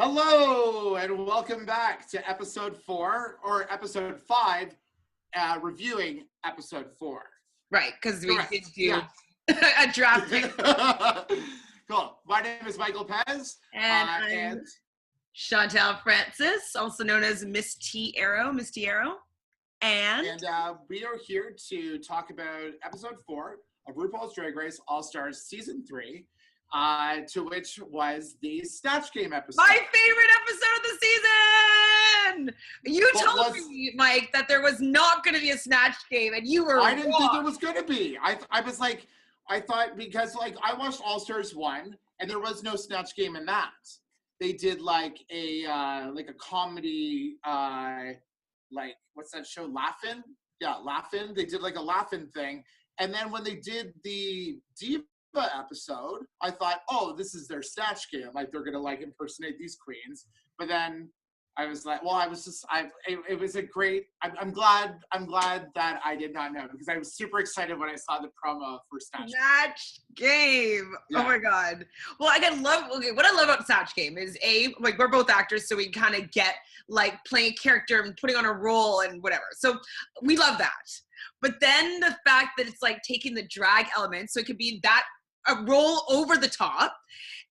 Hello and welcome back to episode 4 or episode 5, reviewing episode 4. Right, because we Correct. did do Yeah. a draft pick. Cool. My name is Michael Pez. And I'm Chantele Francis, also known as Miss T Arrow. And we are here to talk about episode 4 of Rupaul's Drag Race Allstars season 3. To which was the Snatch Game episode. My favorite episode of the season! You told me, Mike, that there was not going to be a Snatch Game, and you were I didn't wrong. think there was going to be. I was like, I thought, because like I watched All-Stars 1, and there was no Snatch Game in that. They did like a comedy, like, what's that show, Laugh-In? Yeah, Laugh-In. They did like a Laugh-In thing. And then when they did the Diva episode, I thought, oh, this is their Snatch Game, like they're gonna like impersonate these queens. But then I was like, well, it was a great. I'm glad that I did not know, because I was super excited when I saw the promo for Snatch Game. Yeah. Oh my god. Well, what I love about Snatch Game is like we're both actors, so we kind of get like playing a character and putting on a role and whatever. So we love that. But then the fact that it's like taking the drag element, so it could be that a role over the top,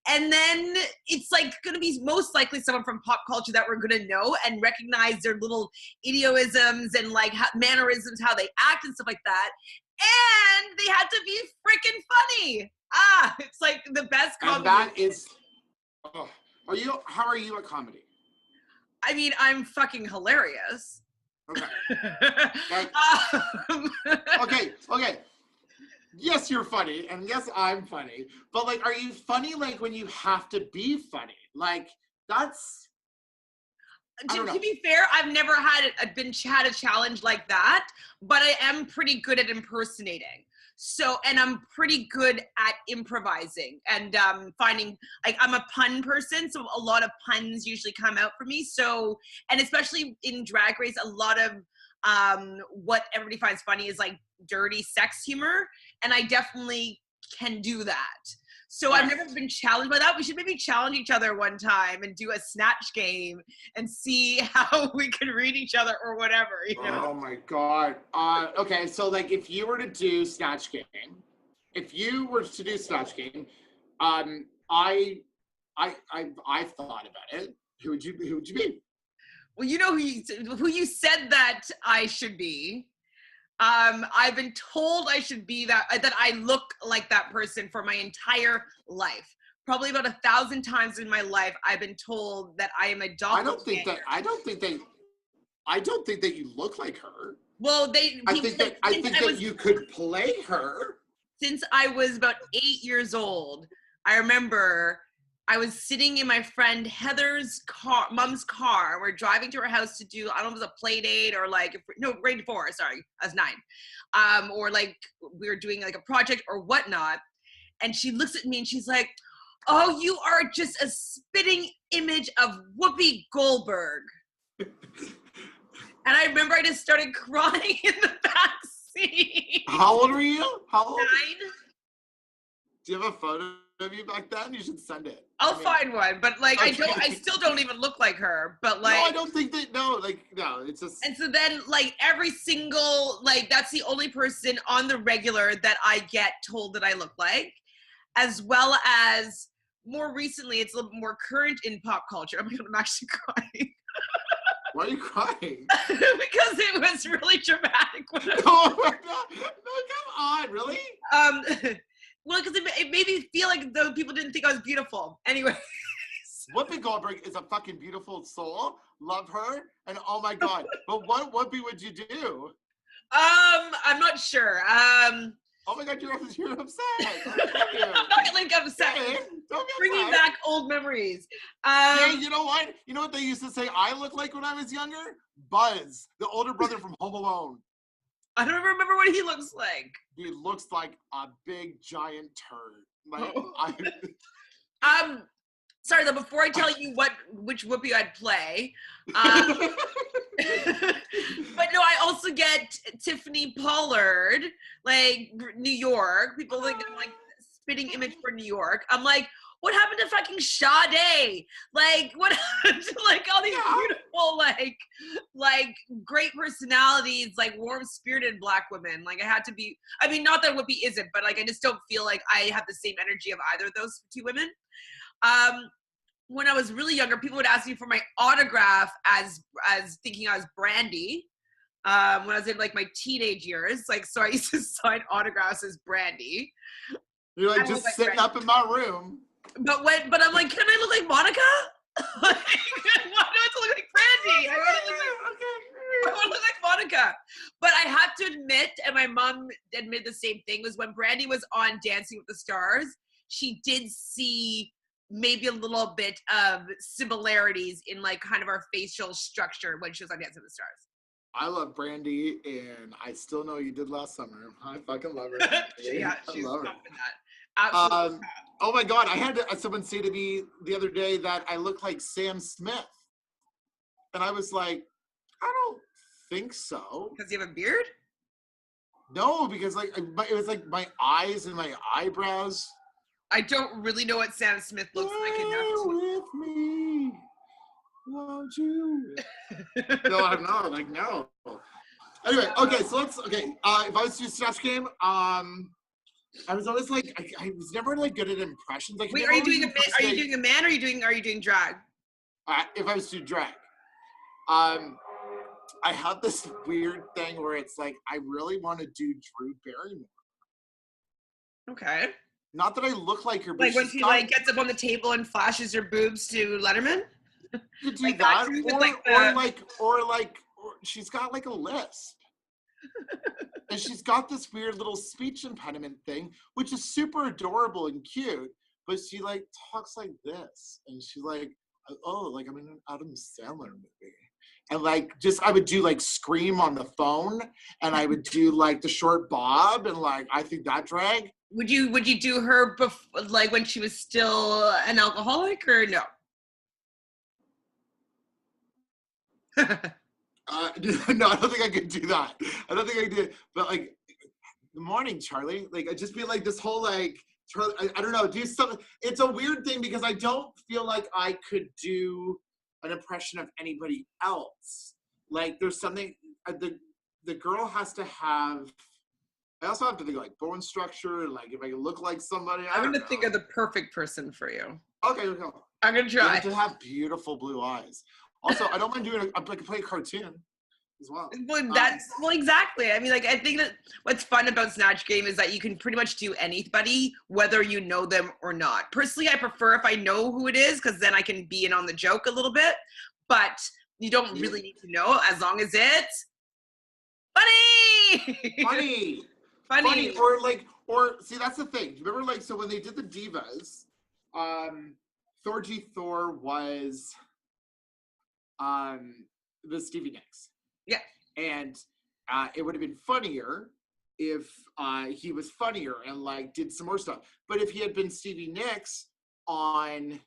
and then it's like going to be most likely someone from pop culture that we're going to know and recognize their little idioisms and like mannerisms, how they act and stuff like that. And they had to be freaking funny. It's like the best comedy. And that is, how are you at comedy? I mean, I'm fucking hilarious. Okay. Okay. Yes, you're funny, and yes, I'm funny. But like, are you funny like when you have to be funny? Like, that's. To be fair, I've never had a challenge like that, but I am pretty good at impersonating. So, and I'm pretty good at improvising and finding, like, I'm a pun person, so a lot of puns usually come out for me. So, and especially in Drag Race, a lot of what everybody finds funny is like dirty sex humor, and I definitely can do that. So I've never been challenged by that. We should maybe challenge each other one time and do a Snatch Game and see how we can read each other or whatever. You know? Oh my god. Okay, so like if you were to do Snatch Game, I've thought about it. Who would you be? Well, you know who you said that I should be. I've been told I should be that I look like that person for my entire life. Probably about 1,000 times in my life, I've been told that I am a doppelganger. I don't think that you look like her. Well, I think that you could play her. Since I was about 8 years old, I remember I was sitting in my friend Heather's mom's car. We're driving to her house to do, I don't know if it was a play date or grade 4, sorry, I was 9. Or like we were doing like a project or whatnot. And she looks at me and she's like, oh, you are just a spitting image of Whoopi Goldberg. And I remember I just started crying in the back seat. How old were you? 9. Do you have a photo of you back then? You should send it. I'll find one, but like okay. I still don't even look like her. But like, no, I don't think that. No, it's just. And so then, like every single, like that's the only person on the regular that I get told that I look like, as well as more recently, it's a little more current in pop culture. I'm actually crying. Why are you crying? Because it was really dramatic. Oh my god! No, come on, really? Well, because it made me feel like though people didn't think I was beautiful. Anyway. Whoopi Goldberg is a fucking beautiful soul. Love her. And oh my god. But what Whoopi would you do? I'm not sure. Oh my god, you're upset. I'm not like upset. Hey, don't be Bringing upset. back old memories. Yeah, you know what? You know what they used to say I look like when I was younger? Buzz, the older brother from Home Alone. I don't remember what he looks like. He looks like a big giant turd. Like, Sorry though, before I tell you which Whoopi I'd play, but no, I also get Tiffany Pollard, like New York. People think I'm like spitting image for New York. I'm like, what happened to fucking Sade? Like, what happened to like all these beautiful, like great personalities, like warm-spirited Black women? Like, I had to be, I mean, not that Whoopi isn't, but like, I just don't feel like I have the same energy of either of those two women. When I was really younger, people would ask me for my autograph as thinking I was Brandy. When I was in like my teenage years, like, so I used to sign autographs as Brandy. You're like, just sitting up in my room. But I'm like, can I look like Monica? Like, why do I have to look like Brandy? I want to look like Monica. But I have to admit, and my mom admitted the same thing, was when Brandy was on Dancing with the Stars, she did see maybe a little bit of similarities in like kind of our facial structure when she was on Dancing with the Stars. I love Brandy, and I still know you did last summer. I fucking love her. Yeah, she's I love her. Absolutely. Oh my God, I had someone say to me the other day that I look like Sam Smith. And I was like, I don't think so. Because you have a beard? No, because like it was like my eyes and my eyebrows. I don't really know what Sam Smith looks like enough to. With me, won't you? No, I'm not. Like, no. Anyway, okay, so let's. Okay, if I was to do Snatch Game, I was always like, I was never like good at impressions. Like, wait, are you doing a man? Or are you doing drag? If I was to do drag, I have this weird thing where it's like I really want to do Drew Barrymore. Okay. Not that I look like her, but like when she like gets up on the table and flashes her boobs to Letterman. You do like that, that or she's got like a lisp, and she's got this weird little speech impediment thing, which is super adorable and cute. But she like talks like this, and she's like, "Oh, like I'm in an Adam Sandler movie." And like, just I would do like Scream on the phone, and I would do like the short bob, and like I think that drag. Would you do her like when she was still an alcoholic, or no? No, I don't think I could do that. I don't think I did. But like, good morning, Charlie. Like, I just feel like this whole like, Charlie, I don't know, do something. It's a weird thing because I don't feel like I could do an impression of anybody else. Like, there's something. The girl has to have. I also have to think like bone structure, like if I can look like somebody. I'm gonna think of the perfect person for you. Okay, go. I'm gonna try. You have to have beautiful blue eyes. Also, I don't mind doing I can play a cartoon as well. Well, exactly. I mean, like, I think that what's fun about Snatch Game is that you can pretty much do anybody, whether you know them or not. Personally, I prefer if I know who it is, because then I can be in on the joke a little bit. But you don't really need to know, as long as it's funny. Funny. Or see, that's the thing. Remember, like, so when they did the Divas, Thorgy Thor was Stevie Nicks. Yeah. And it would have been funnier if he was funnier and like did some more stuff. But if he had been Stevie Nicks on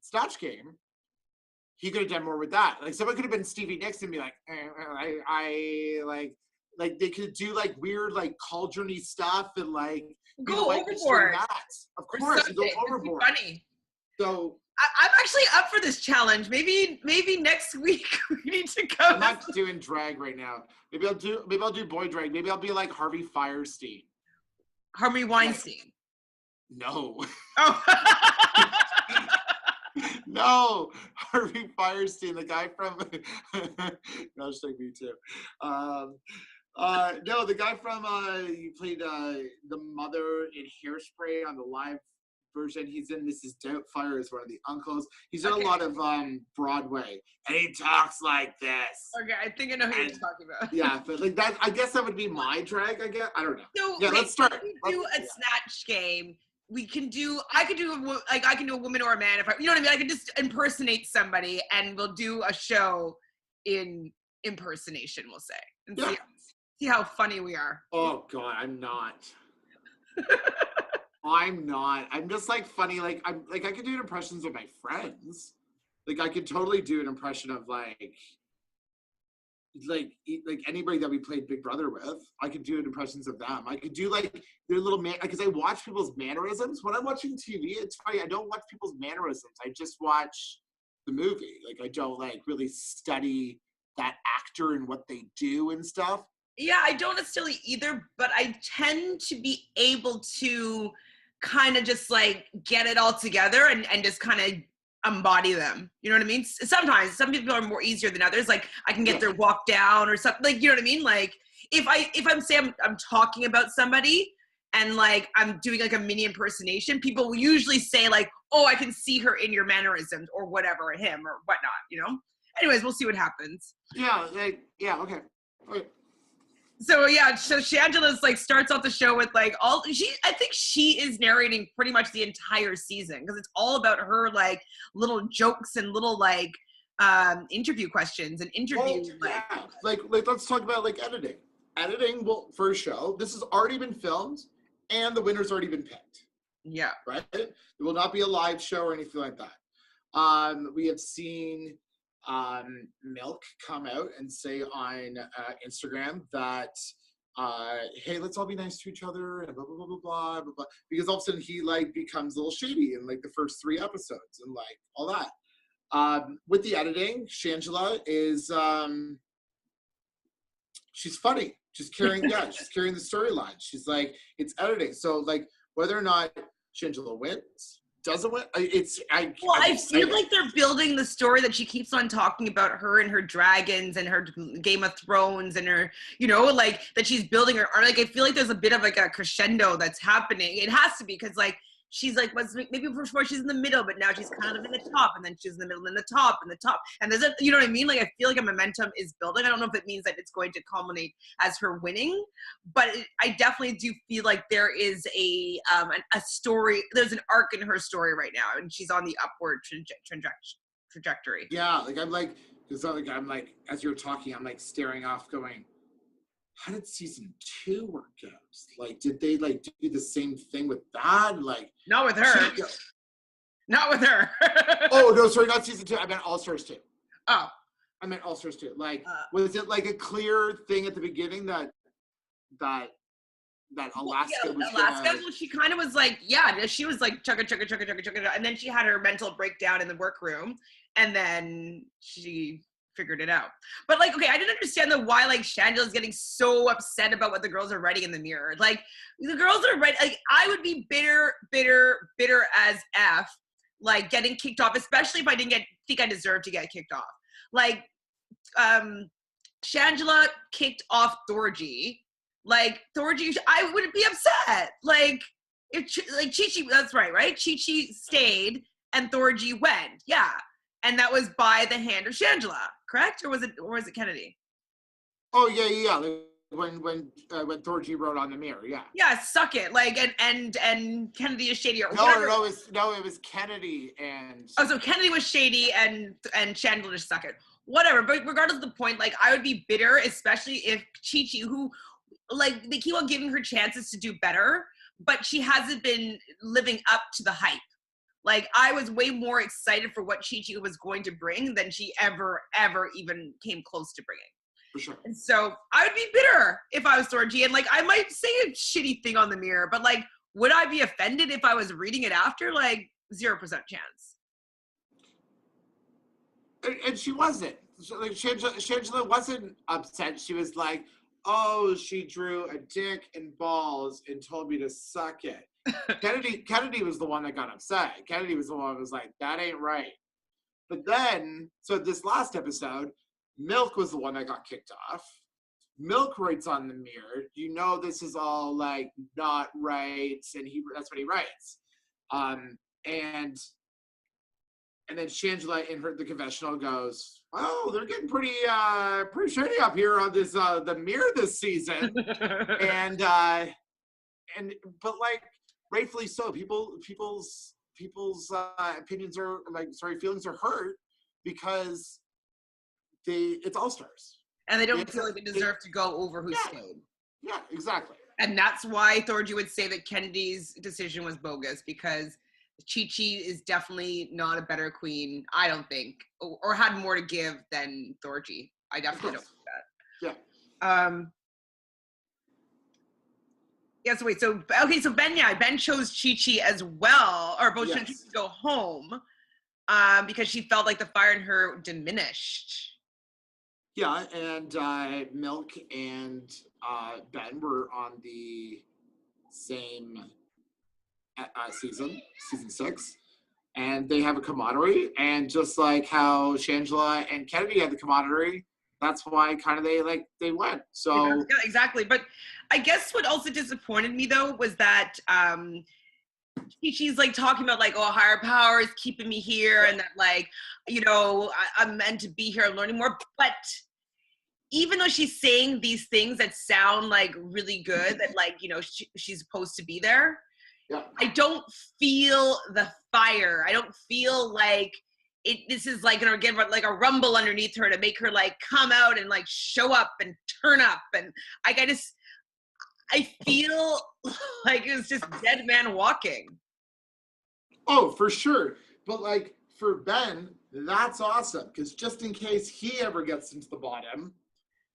Snatch Game, he could have done more with that. Like, someone could have been Stevie Nicks and be like, I like they could do like weird like cauldron-y stuff and like go overboard. Of course, go overboard. Funny. So I'm actually up for this challenge. Maybe next week we need to go. I'm not doing drag right now. Maybe I'll do boy drag. Maybe I'll be like Harvey Firestein. Harvey Weinstein. No. Oh. No, Harvey Firestein, the guy from no, it's like me too. No, the guy from he played the mother in Hairspray on the live version. He's in Mrs. Doubtfire as one of the uncles. He's done a lot of Broadway, and he talks like this. Okay, I think I know who you're talking about. Yeah, but like that, I guess that would be my drag. I don't know. So, yeah, let's start. We do a Snatch Game. I can do a woman or a man, if you know what I mean. I can just impersonate somebody, and we'll do a show in impersonation. We'll say, and see how funny we are. Oh God, I'm not. I'm not. I'm just like funny. Like I could do impressions of my friends. Like I could totally do an impression of like, like anybody that we played Big Brother with. I could do impressions of them. I could do like their little because I watch people's mannerisms when I'm watching TV. It's funny, I don't watch people's mannerisms. I just watch the movie. Like I don't like really study that actor and what they do and stuff. Yeah, I don't necessarily either, but I tend to be able to kind of just like get it all together and just kind of embody them. You know what I mean? Sometimes some people are more easier than others. Like I can get their walk down or something. Like, you know what I mean? Like if I'm saying I'm talking about somebody and like I'm doing like a mini impersonation, people will usually say like, oh, I can see her in your mannerisms or whatever, him or whatnot, you know? Anyways, we'll see what happens. Yeah, okay. So Shangela's like starts off the show with like I think she is narrating pretty much the entire season because it's all about her like little jokes and little like interview questions and interviews. Like let's talk about like editing. Editing for a show. This has already been filmed and the winner's already been picked. Yeah. Right? There will not be a live show or anything like that. We have seen Milk come out and say on Instagram that hey, let's all be nice to each other and blah blah blah blah blah blah blah, because all of a sudden he like becomes a little shady in like the first 3 episodes and like all that. With the editing, Shangela is she's funny. She's carrying she's carrying the storyline. She's like, it's editing. So like whether or not Shangela wins, doesn't win, I feel like they're building the story that she keeps on talking about her and her dragons and her Game of Thrones and her, you know, like that she's building her art. Like I feel like there's a bit of like a crescendo that's happening. It has to be because like she's like maybe before she's in the middle, but now she's kind of in the top, and then she's in the middle and the top and the top. And there's you know what I mean? Like I feel like a momentum is building. I don't know if it means that it's going to culminate as her winning, but I definitely do feel like there is a story. There's an arc in her story right now, and she's on the upward trajectory. Yeah, like I'm like as you're talking, I'm like staring off, going, how did season 2 work out? Like, did they like do the same thing with that? Like, not with her. Not with her. Oh no, sorry, not season 2. I meant Allstars 2. Oh, I meant Allstars 2. Like, was it like a clear thing at the beginning that Alaska was well, she kind of was like, she was like chugga, and then she had her mental breakdown in the workroom, and then she figured it out. But like, okay, I didn't understand why like Shangela's getting so upset about what the girls are writing in the mirror. Like the girls are writing, like I would be bitter as F, like getting kicked off, especially if I didn't think I deserved to get kicked off. Like Shangela kicked off Thorgy. Like Thorgy, I would be upset. Like if like Chi-Chi, that's right? Chi-Chi stayed and Thorgy went. Yeah. And that was by the hand of Shangela, correct? Or was it Kennedy? Oh yeah. When Thorgy wrote on the mirror, yeah. Yeah, suck it. Like and Kennedy is shady or whatever. It was Kennedy and. Oh, so Kennedy was shady and Shangela just suck it. Whatever. But regardless of the point, like I would be bitter, especially if Chi-Chi, who like they keep on giving her chances to do better, but she hasn't been living up to the hype. Like, I was way more excited for what Chi-Chi was going to bring than she ever even came close to bringing. For sure. And so I would be bitter if I was Thorgy. And, like, I might say a shitty thing on the mirror, but, like, would I be offended if I was reading it after? Like, 0% chance. And she wasn't. Like, Shangela wasn't upset. She was like, oh, she drew a dick and balls and told me to suck it. Kennedy was the one that got upset. Kennedy was the one who was like, that ain't right. But then, so this last episode, Milk was the one that got kicked off. Milk writes on the mirror, you know this is all like not right, and that's what he writes. And then Shangela in the confessional goes, oh, they're getting pretty shady up here on this the mirror this season. But like rightfully so, people's opinions are feelings are hurt because it's Allstars. And they don't feel like they deserve to go over who stayed. Yeah, exactly. And that's why Thorgy would say that Kennedy's decision was bogus, because Chi-Chi is definitely not a better queen, I don't think, or had more to give than Thorgy. I definitely don't think that. Yeah. Yes, wait, so Ben chose Chi-Chi as well, or both chose Chi-Chi to go home, because she felt like the fire in her diminished. Yeah, and Milk and Ben were on the same season 6, and they have a camaraderie, and just like how Shangela and Kennedy had the camaraderie, that's why kind of they went. So yeah, exactly. But I guess what also disappointed me though was that she's like talking about like, oh, higher power is keeping me here, and that like, you know, I'm meant to be here learning more. But even though she's saying these things that sound like really good, that like, you know, she's supposed to be there, I don't feel the fire. I don't feel like this is like gonna give her like a rumble underneath her to make her like come out and like show up and turn up. And I feel like it was just dead man walking. Oh, for sure. But like for Ben, that's awesome, because just in case he ever gets into the bottom,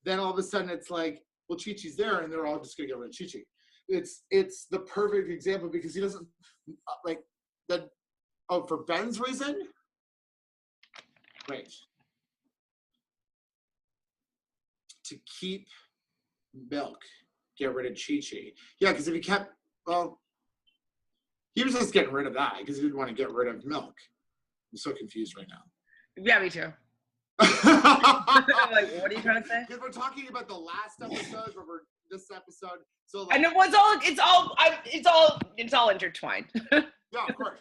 then all of a sudden it's like, well, Chi-Chi's there, and they're all just gonna get rid of Chi-Chi. It's the perfect example, because he doesn't like that. Oh, for Ben's reason. Wait. To keep Milk, get rid of Chi-Chi. Yeah, because if he kept, well, he was just getting rid of that because he didn't want to get rid of Milk. I'm so confused right now. Yeah, me too. Like, what are you trying to say? Because we're talking about the last episode, but we're this episode. So like, and it's all intertwined. Yeah, of course.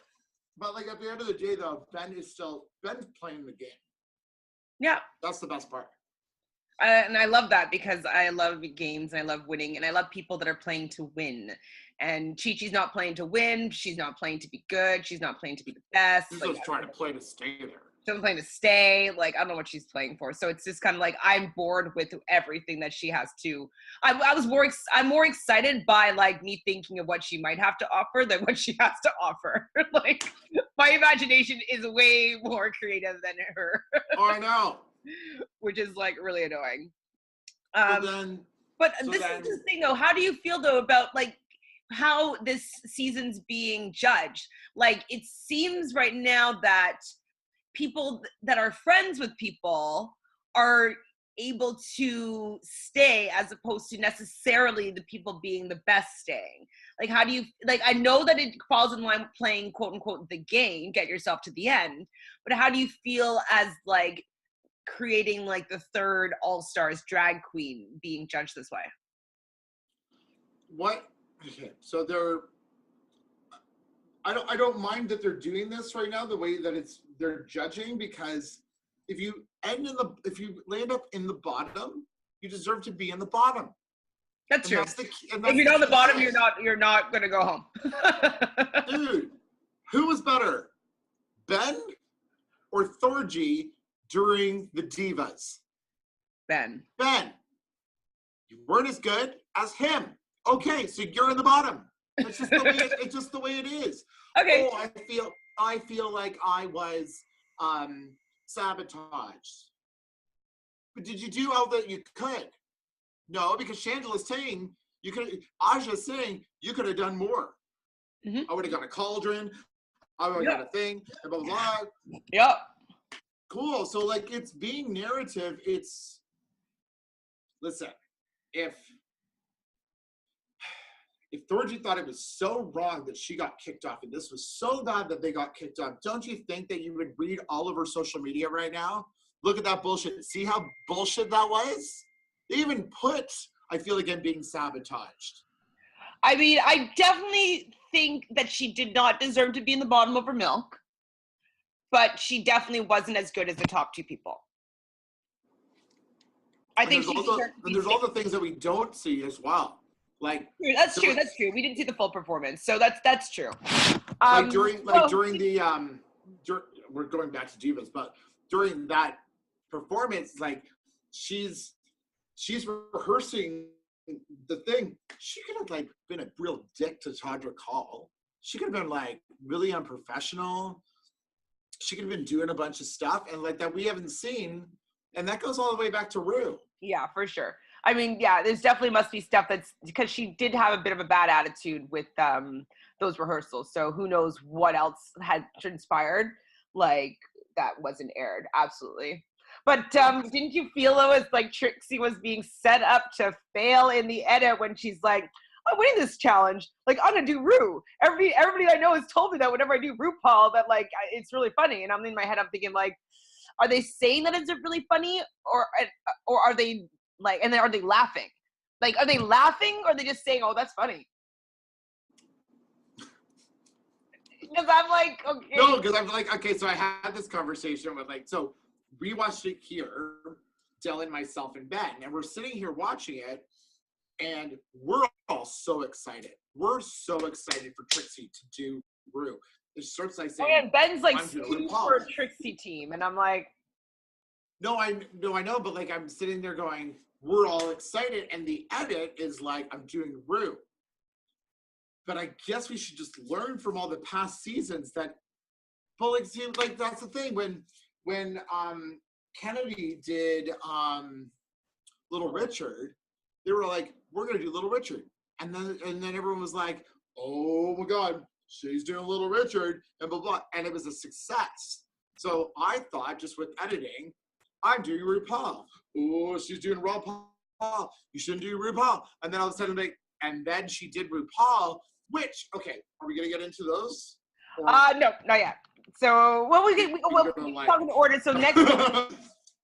But like at the end of the day, though, Ben's playing the game. Yeah, that's the best part. And I love that, because I love games and I love winning, and I love people that are playing to win. And Chi-Chi's not playing to win. She's not playing to be good. She's not playing to be the best. She's just trying to play to stay there. She's playing to stay. Like, I don't know what she's playing for. So it's just kind of like, I'm bored with everything that she has to. I'm more excited by like me thinking of what she might have to offer than what she has to offer. Like, my imagination is way more creative than her. Oh, I know. Which is like really annoying. This is the thing though. How do you feel though about like how this season's being judged? Like, it seems right now that people that are friends with people are able to stay, as opposed to necessarily the people being the best staying. Like, how do you, like, I know that it falls in line with playing quote unquote the game, get yourself to the end, but how do you feel as like creating like the third All-Stars drag queen being judged this way? Okay, so I don't mind that they're doing this right now, the way that they're judging, because if you land up in the bottom, you deserve to be in the bottom. That's true. If you're on the bottom, you're not gonna go home. Dude, who was better, Ben or Thorgy during the Divas? Ben. You weren't as good as him. Okay, so you're in the bottom. It's just the way it's just the way it is. Okay. Oh, I feel like I was sabotaged. But did you do all that you could? No, because Shangela's saying you could. Aja's saying you could have done more. Mm-hmm. I would have got a cauldron. I would have got a thing. Blah blah blah. Yep. Cool. So like, it's being narrative. Listen, if Thorgy thought it was so wrong that she got kicked off, and this was so bad that they got kicked off, don't you think that you would read all over social media right now? Look at that bullshit. See how bullshit that was? They even put, I feel like I'm being sabotaged. I mean, I definitely think that she did not deserve to be in the bottom over Milk, but she definitely wasn't as good as the top two people. I think there's all the things that we don't see as well. Like, that's true. We didn't see the full performance, so that's true. During the we're going back to Divas, but during that performance, like she's rehearsing the thing. She could have like been a real dick to Todrick Hall. She could have been like really unprofessional. She could have been doing a bunch of stuff and like that we haven't seen, and that goes all the way back to Rue. Yeah, for sure. I mean, yeah, there's definitely must be stuff that's because she did have a bit of a bad attitude with those rehearsals. So who knows what else had transpired like that wasn't aired. Absolutely. But didn't you feel it was like Trixie was being set up to fail in the edit when she's like, I'm winning this challenge. Like, I'm gonna do Ru. Everybody I know has told me that whenever I do RuPaul, that like it's really funny. And I'm in my head, I'm thinking like, are they saying that it's really funny, or are they like, and then are they laughing? Like, are they laughing, or are they just saying, "Oh, that's funny"? Because I'm like, okay. No, because I'm like, okay, so I had this conversation with like, so we watched it here, Dylan, myself, and Ben, and we're sitting here watching it, and we're all so excited. We're so excited for Trixie to do Ru. It starts like saying, oh, yeah, Ben's like for a Trixie team, and I'm like, no, I know, but like I'm sitting there going, we're all excited, and the edit is like, I'm doing Ru. But I guess we should just learn from all the past seasons that, but like, see, like that's the thing when Kennedy did Little Richard, they were like, we're gonna do Little Richard, and then everyone was like, oh my God, she's doing Little Richard, and blah blah, and it was a success. So I thought, just with editing, I'm doing RuPaul. Oh, she's doing RuPaul. You shouldn't do RuPaul. And then all of a sudden, like, and then she did RuPaul. Which, okay, are we gonna get into those? No, not yet. So we'll talk in order. So next week,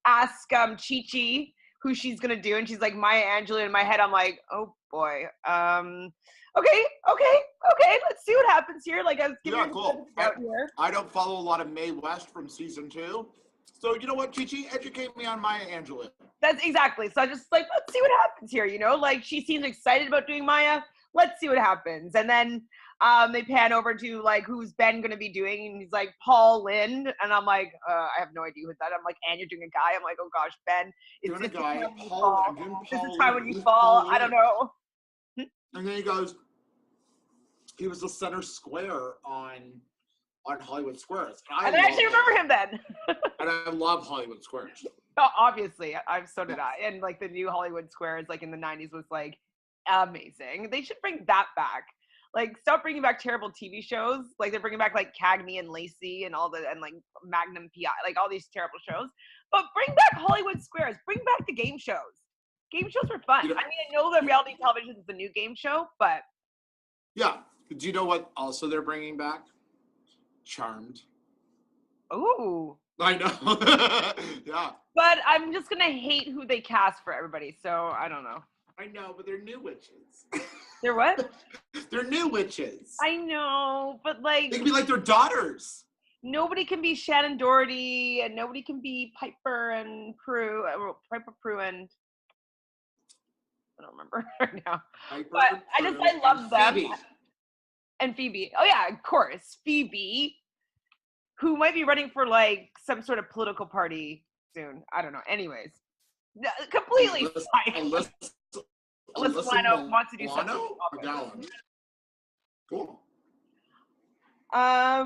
ask Chi-Chi who she's gonna do, and she's like Maya Angelou. In my head, I'm like, oh boy. Okay. Let's see what happens here. Like I was giving cool. out here. I don't follow a lot of Mae West from season 2. So you know what, Chi-Chi, educate me on Maya Angelou. That's exactly. So I just like, let's see what happens here. You know, like she seems excited about doing Maya. Let's see what happens. And then they pan over to like, who's Ben going to be doing? And he's like, Paul Lynde. And I'm like, I have no idea who that. I'm like, and you're doing a guy. I'm like, oh gosh, Ben. Doing a guy. Paul. This is time when you fall. I don't know. And then he goes, he was the center square on Hollywood Squares. And I actually remember him then. And I love Hollywood Squares. Oh, obviously, so did I. And like the new Hollywood Squares, like in the 90s, was like amazing. They should bring that back. Like, stop bringing back terrible TV shows. Like they're bringing back like Cagney and Lacey and like Magnum PI, like all these terrible shows. But bring back Hollywood Squares. Bring back the game shows. Game shows were fun. I mean, I know that reality television is the new game show, but yeah. Do you know what also they're bringing back? Charmed. Ooh. I know. Yeah. But I'm just gonna hate who they cast for everybody, so I don't know. I know, but they're new witches. They're what? They're new witches. I know, but like they can be like their daughters. Nobody can be Shannon Doherty, and nobody can be Piper and Prue. Piper Prue and I don't remember right now. Piper, but I love them. Phoebe. And Phoebe. Oh yeah, of course, Phoebe, who might be running for like some sort of political party soon. I don't know. Anyways, completely fine. Alyssa Milano wants to do something. Cool. Yeah,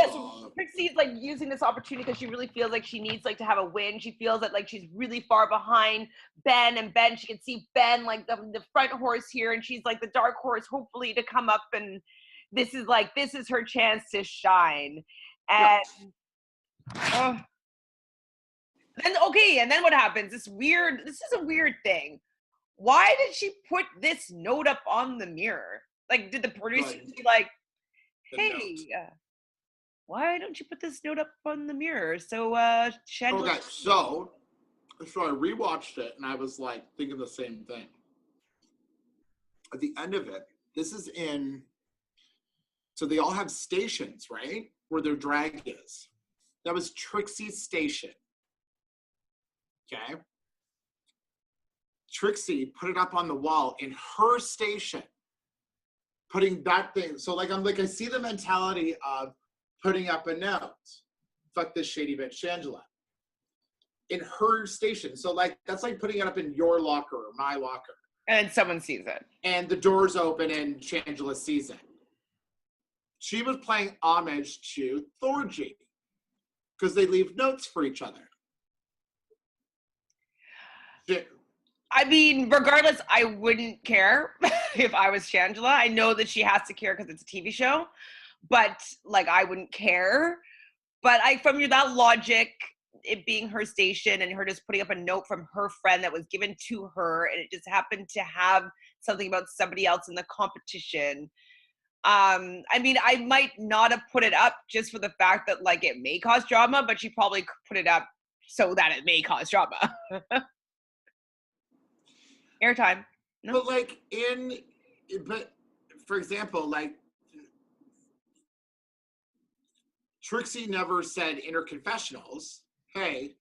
so Trixie's like using this opportunity because she really feels like she needs like to have a win. She feels that like she's really far behind Ben, and Ben, she can see Ben like the front horse here, and she's like the dark horse, hopefully to come up, and this is her chance to shine. And and then what happens? This is a weird thing. Why did she put this note up on the mirror? Like, did the producers be like, hey, why don't you put this note up on the mirror? So, Shangela. Okay, so I rewatched it and I was like thinking the same thing. At the end of it, so they all have stations, right? Where their drag is. That was Trixie's station. Okay. Trixie put it up on the wall in her station. Putting that thing, so like I see the mentality of putting up a note. Fuck this shady bitch, Shangela. In her station. So like that's like putting it up in your locker or my locker. And someone sees it. And the doors open and Shangela sees it. She was playing homage to Thorgy. Because they leave notes for each other. I mean, regardless, I wouldn't care if I was Shangela. I know that she has to care because it's a TV show, but like I wouldn't care. But from that logic, it being her station and her just putting up a note from her friend that was given to her, and it just happened to have something about somebody else in the competition. I mean, I might not have put it up just for the fact that like it may cause drama, but she probably put it up so that it may cause drama. Airtime. No? But like but for example, like Trixie never said in her confessionals, hey,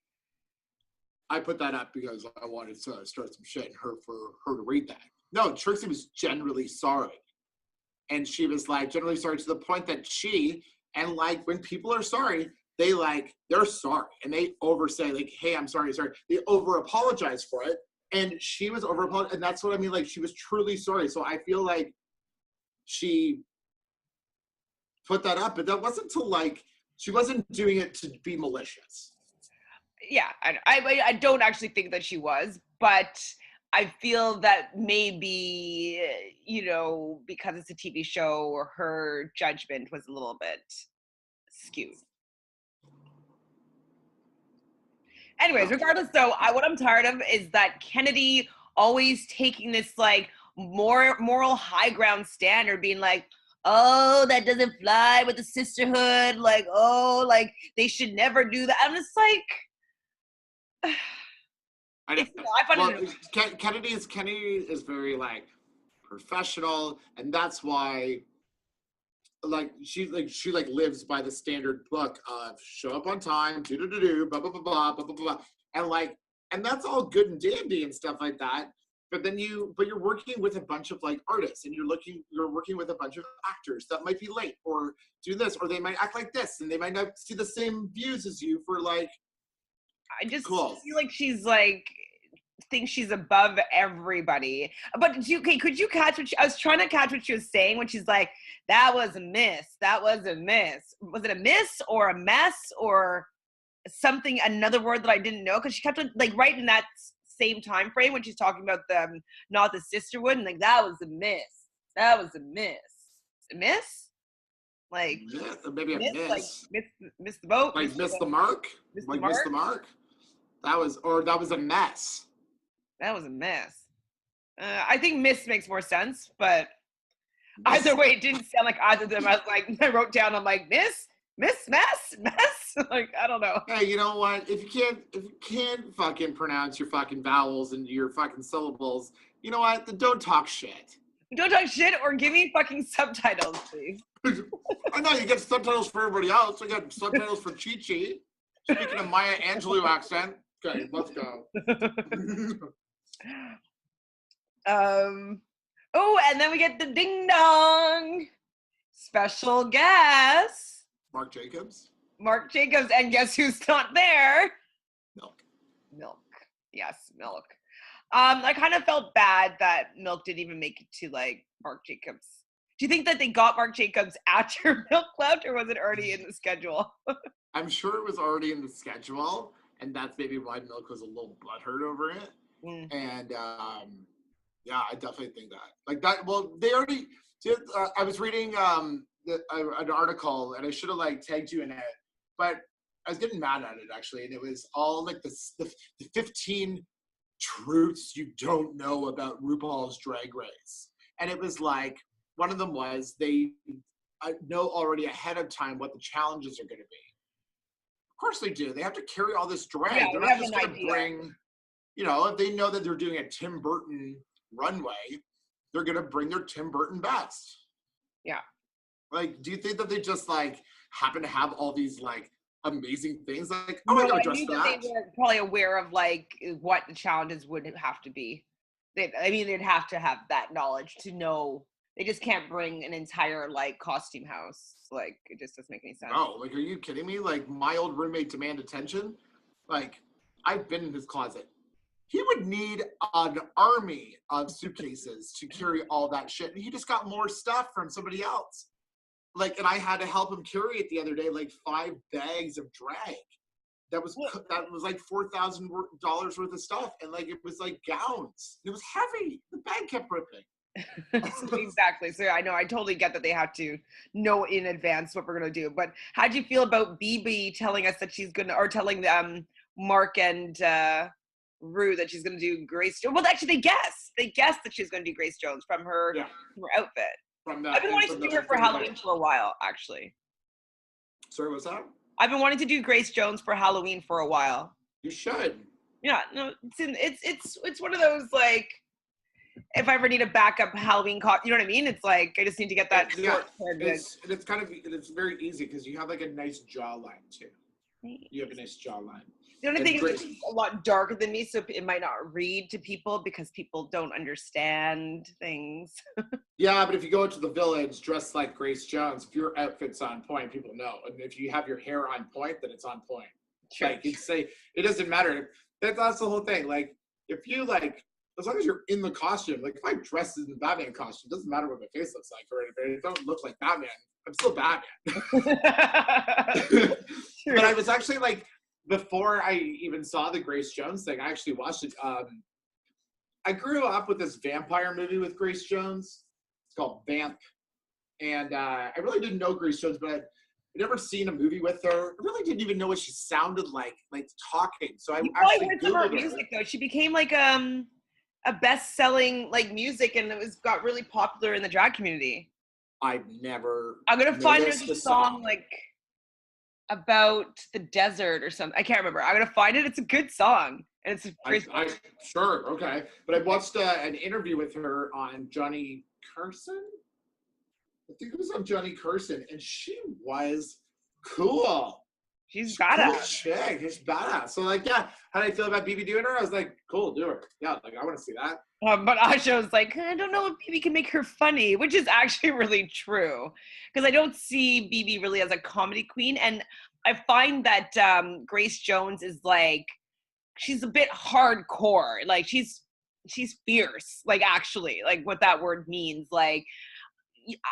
I put that up because I wanted to start some shit and for her to read that. No, Trixie was generally sorry. And she was like generally sorry to the point that and like when people are sorry, they're sorry and they say like, hey, I'm sorry. They over apologize for it. And she was over apologizing. And that's what I mean. Like she was truly sorry. So I feel like she put that up, but that wasn't to like, she wasn't doing it to be malicious. Yeah, I don't actually think that she was, but I feel that maybe, because it's a TV show, or her judgment was a little bit skewed. Anyways, regardless though, what I'm tired of is that Kennedy always taking this like more moral high ground standard, being like, oh, that doesn't fly with the sisterhood, like, oh, like they should never do that. I'm just like Kennedy is very like professional, and that's why like she lives by the standard book of show up on time, blah blah blah blah blah blah blah, and that's all good and dandy and stuff like that. But then you're working with a bunch of like artists, and you're working with a bunch of actors that might be late or do this, or they might act like this, and they might not see the same views as you for like. I just feel like she's like thinks she's above everybody. But could you catch I was trying to catch what she was saying when she's like, that was a miss. That was a miss. Was it a miss or a mess or something, another word that I didn't know? Because she kept on like right in that same time frame when she's talking about not the sisterhood, and like that was a miss. That was a miss. A miss? Like maybe a miss. Like miss the boat. Like miss the mark. Miss the mark. That was a mess. That was a mess. I think miss makes more sense, but either way, it didn't sound like either of them. I wrote down, I'm like, miss, mess. Like, I don't know. Hey, you know what? If you can't fucking pronounce your fucking vowels and your fucking syllables, you know what? Then don't talk shit. Don't talk shit or give me fucking subtitles, please. I know you get subtitles for everybody else. We got subtitles for Chi-Chi. Speaking of Maya Angelou accent. Okay, let's go. Oh, and then we get the ding dong. Special guest. Marc Jacobs. And guess who's not there? Milk. Yes, Milk. I kind of felt bad that Milk didn't even make it to like Marc Jacobs. Do you think that they got Marc Jacobs after Milk left, or was it already in the schedule? I'm sure it was already in the schedule, and that's maybe why Milk was a little butthurt over it. And yeah, I definitely think that. Like that. Well, they already did. I was reading an article, and I should have like tagged you in it, but I was getting mad at it actually, and it was all like the 15 truths you don't know about RuPaul's Drag Race, and it was like one of them was they know already ahead of time what the challenges are going to be. Of course they do. They have to carry all this drag. Yeah, they're not just going to bring, if they know that they're doing a Tim Burton runway, they're going to bring their Tim Burton best. Yeah. Like, do you think that they just like happen to have all these like amazing things? Like, I gotta dress that. They were probably aware of like what the challenges would have to be. They'd have to have that knowledge to know. They just can't bring an entire like costume house. Like, it just doesn't make any sense. No, like, are you kidding me? Like, my old roommate Demand Attention. Like, I've been in his closet. He would need an army of suitcases to carry all that shit, and he just got more stuff from somebody else. Like, and I had to help him carry it the other day, like 5 bags of drag. that was like $4,000 worth of stuff, and like it was like gowns. It was heavy. The bag kept ripping. Exactly. So I know, I totally get that they have to know in advance what we're gonna do. But how do you feel about BB telling us that she's gonna, or telling Mark and Rue that she's gonna do Grace Jones? Well, actually, they guessed that she's gonna do Grace Jones from her outfit. I've been wanting to do her for Halloween for a while, actually. Sorry, what's that? I've been wanting to do Grace Jones for Halloween for a while. You should. Yeah, no, it's one of those, like, if I ever need a backup Halloween you know what I mean? It's like I just need to get that. It's very easy because you have like a nice jawline too. You have a nice jawline. The only thing is it's a lot darker than me, so it might not read to people because people don't understand things. Yeah, but if you go into the village dressed like Grace Jones, if your outfit's on point, people know. And if you have your hair on point, then it's on point. Sure. Like you'd say, it doesn't matter. That's the whole thing. Like if you like, as long as you're in the costume, like if I dress in the Batman costume, it doesn't matter what my face looks like, or if I don't look like Batman, I'm still Batman. But I was actually like, before I even saw the Grace Jones thing, I actually watched it. I grew up with this vampire movie with Grace Jones. It's called Vamp. And I really didn't know Grace Jones, but I'd never seen a movie with her. I really didn't even know what she sounded like talking. So I actually Googled her music, though. She became like a best-selling like music, and got really popular in the drag community. I'm gonna find there's a song like about the desert or something. I can't remember. I'm gonna find it. It's a good song, and it's sure, okay. But I watched an interview with her on Johnny Carson. I think it was on Johnny Carson, and she was cool. She's badass. Cool chick. She's badass. So like, yeah, how did I feel about BB doing her? I was like, cool, do her. Yeah, like I want to see that. But Asha was like, I don't know if BB can make her funny, which is actually really true, because I don't see BB really as a comedy queen, and I find that Grace Jones is like, she's a bit hardcore. Like she's fierce. Like actually, like what that word means. Like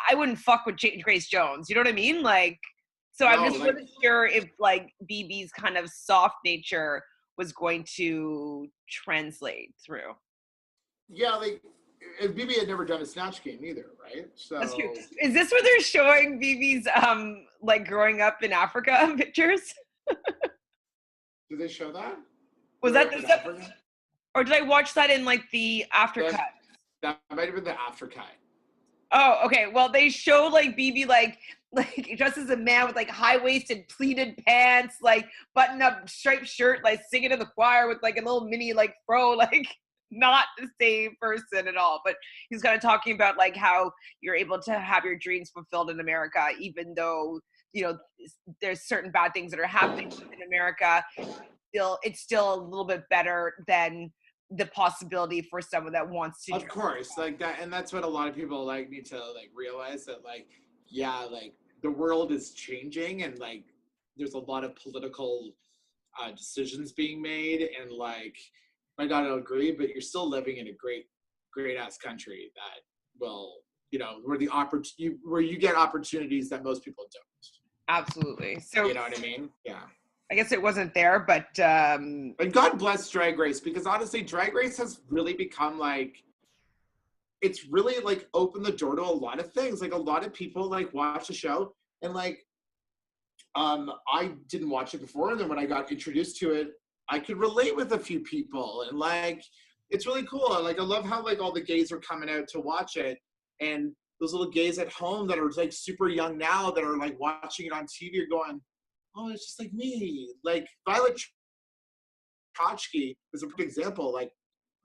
I wouldn't fuck with Grace Jones. You know what I mean? Like. So I'm just really sure if like BB's kind of soft nature was going to translate through. Yeah, like BB had never done a Snatch Game either, right? So that's true. Is this where they're showing BB's like growing up in Africa pictures? Did they show that? Was that the stuff? Or did I watch that in like the aftercut? That might have been the aftercut. Oh, okay. Well, they show like BB like dressed as a man with like high-waisted pleated pants, like button-up striped shirt, like singing in the choir with like a little mini like fro, like not the same person at all. But he's kind of talking about like how you're able to have your dreams fulfilled in America, even though, you know, there's certain bad things that are happening in America. It's still a little bit better than the possibility for someone that wants to. Of course, like that, and that's what a lot of people like need to like realize, that like, yeah, like the world is changing, and like there's a lot of political decisions being made, and like I might not agree, but you're still living in a great ass country that will, you know, where you get opportunities that most people don't. Absolutely. So you know what I mean? Yeah. I guess it wasn't there, but and God bless Drag Race, because honestly, Drag Race has really become like, it's really like opened the door to a lot of things. Like a lot of people like watch the show, and like I didn't watch it before, and then when I got introduced to it, I could relate with a few people, and like it's really cool. Like I love how like all the gays are coming out to watch it, and those little gays at home that are like super young now that are like watching it on TV are going, oh, it's just like me. Like Violet Chachki is a good example. Like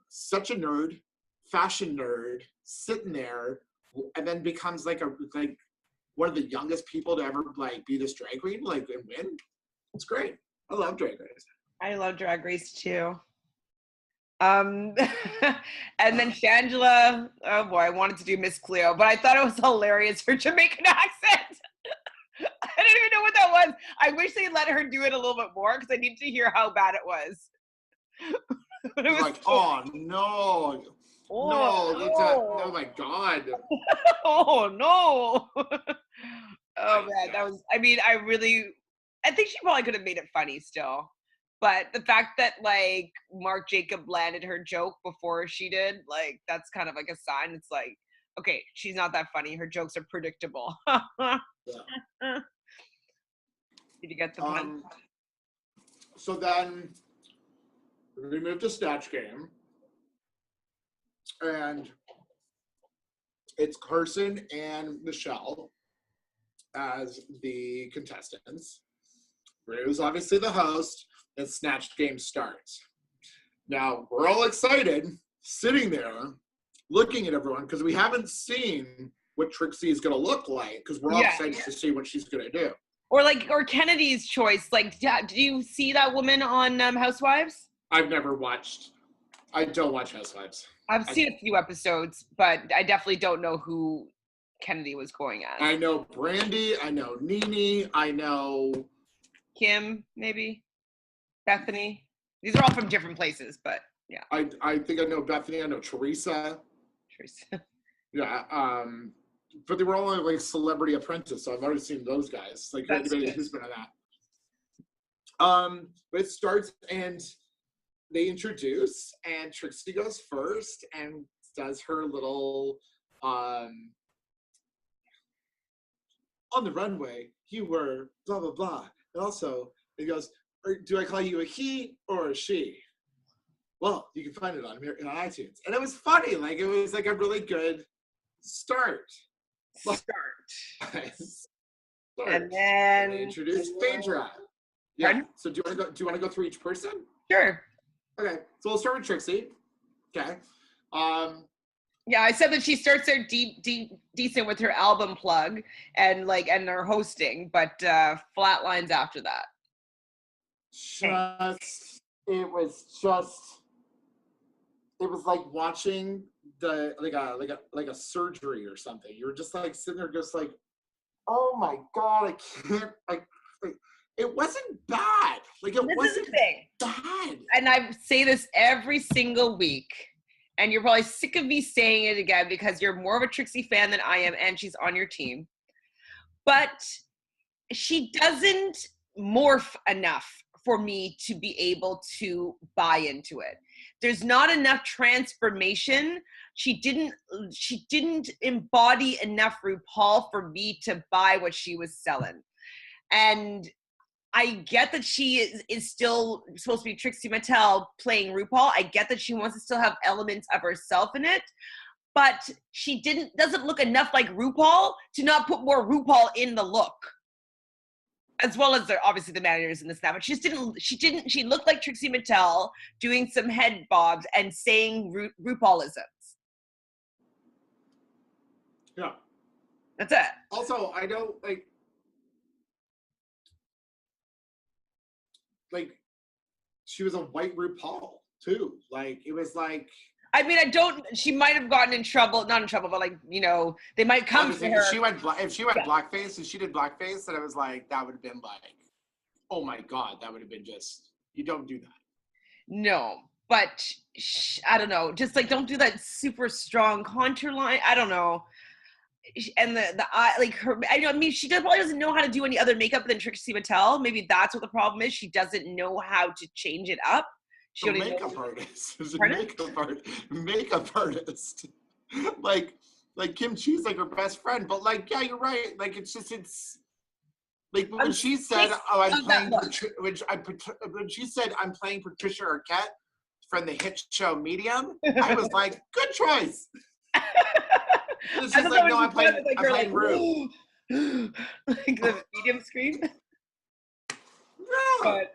such a nerd, fashion nerd, sitting there, and then becomes like one of the youngest people to ever like be this drag queen, like and win. It's great. I love Drag Race. I love Drag Race too. And then Shangela. Oh boy, I wanted to do Miss Cleo, but I thought it was hilarious her Jamaican accent. I didn't even know what that was. I wish they let her do it a little bit more because I need to hear how bad it was. It was like, oh no. Oh my God. Oh no. Oh man, that was, I mean, I think she probably could have made it funny still. But the fact that like Mark Jacob landed her joke before she did, like that's kind of like a sign. It's like, okay, she's not that funny. Her jokes are predictable. Yeah. Did you get the pun? So then we moved to Snatch Game, and it's Carson and Michelle as the contestants. Rue's obviously the host, and Snatch Game starts. Now, we're all excited, sitting there, looking at everyone, because we haven't seen what Trixie is going to look like, because we're all excited to see what she's going to do. Or Kennedy's choice. Like, do you see that woman on Housewives? I've never watched. I don't watch Housewives. I've seen a few episodes, but I definitely don't know who Kennedy was going as. I know Brandy. I know Nene. I know Kim, maybe. Bethany. These are all from different places, but yeah. I think I know Bethany. I know Teresa. Yeah. But they were all like Celebrity Apprentice, so I've already seen those guys. Like anybody who's been on that. But it starts and they introduce, and Trixie goes first and does her little on the runway, you were blah blah blah. And also it goes, do I call you a he or a she? Well, you can find it on here in iTunes. And it was funny, like it was like a really good start. And then they introduced Phaedra. Yeah. Pardon? So do you want to go through each person? Sure. Okay. So we'll start with Trixie. Okay. Yeah, I said that she starts there decent with her album plug and her hosting, but flatlines after that. It was like watching like a surgery or something. You were just like sitting there just like, oh my God, I can't, it wasn't bad. Like it wasn't bad. And I say this every single week, and you're probably sick of me saying it again because you're more of a Trixie fan than I am, and she's on your team. But she doesn't morph enough for me to be able to buy into it. There's not enough transformation. She didn't embody enough RuPaul for me to buy what she was selling. And I get that she is still supposed to be Trixie Mattel playing RuPaul. I get that she wants to still have elements of herself in it, but she doesn't look enough like RuPaul to not put more RuPaul in the look. As well as obviously the managers in this now, but she looked like Trixie Mattel doing some head bobs and saying RuPaulisms. Yeah. That's it. Also, I don't like she was a white RuPaul too. Like it was like, I mean, she might have gotten in trouble, not in trouble, but like, they might come for her. If she went blackface, if she did blackface, then it was like, that would have been like, oh my God, that would have been just, you don't do that. No, but I don't know. Just like, don't do that super strong contour line. I don't know. And the eye, like her, I mean, she probably doesn't know how to do any other makeup than Trixie Mattel. Maybe that's what the problem is. She doesn't know how to change it up. She makeup artist. Makeup artist. like Kim Chi's like her best friend, but like, yeah, you're right. Like it's like when she said, when she said I'm playing Patricia Arquette from the hit show Medium, I was like, good choice. She's like, no, I'm playing Rue. Like the Medium scream. No.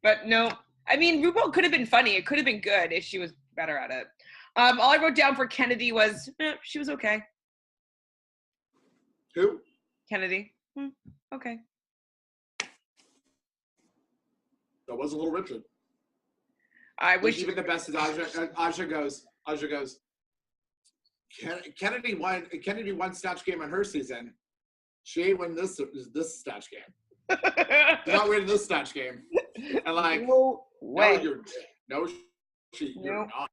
But no. I mean, RuPaul could have been funny. It could have been good if she was better at it. All I wrote down for Kennedy was, she was okay. Who? Kennedy. Okay. That was a little Richard. I wish. Even the best is Aja goes. Kennedy won Snatch Game on her season. She ain't win this Snatch Game. Not winning this Snatch Game. And like, no way. You're not.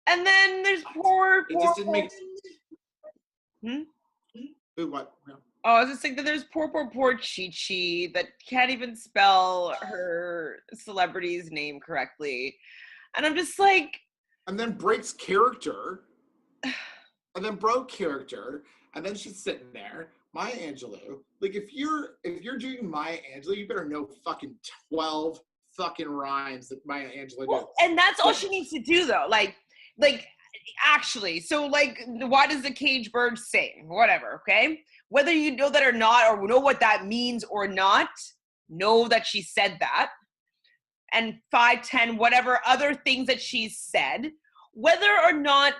And then there's poor. It just didn't make. Who? What? Oh, I was just saying that there's poor Chi-Chi that can't even spell her celebrity's name correctly. And I'm just like... And then breaks character. And then broke character. And then she's sitting there. Maya Angelou. Like, if you're doing Maya Angelou, you better know fucking 12 fucking rhymes that Maya Angelou does. And that's all she needs to do, though. Like, actually. So, like, why does the cage bird sing? Whatever, okay? Whether you know that or not, or know what that means or not, know that she said that. And 5, 10, whatever other things that she's said, whether or not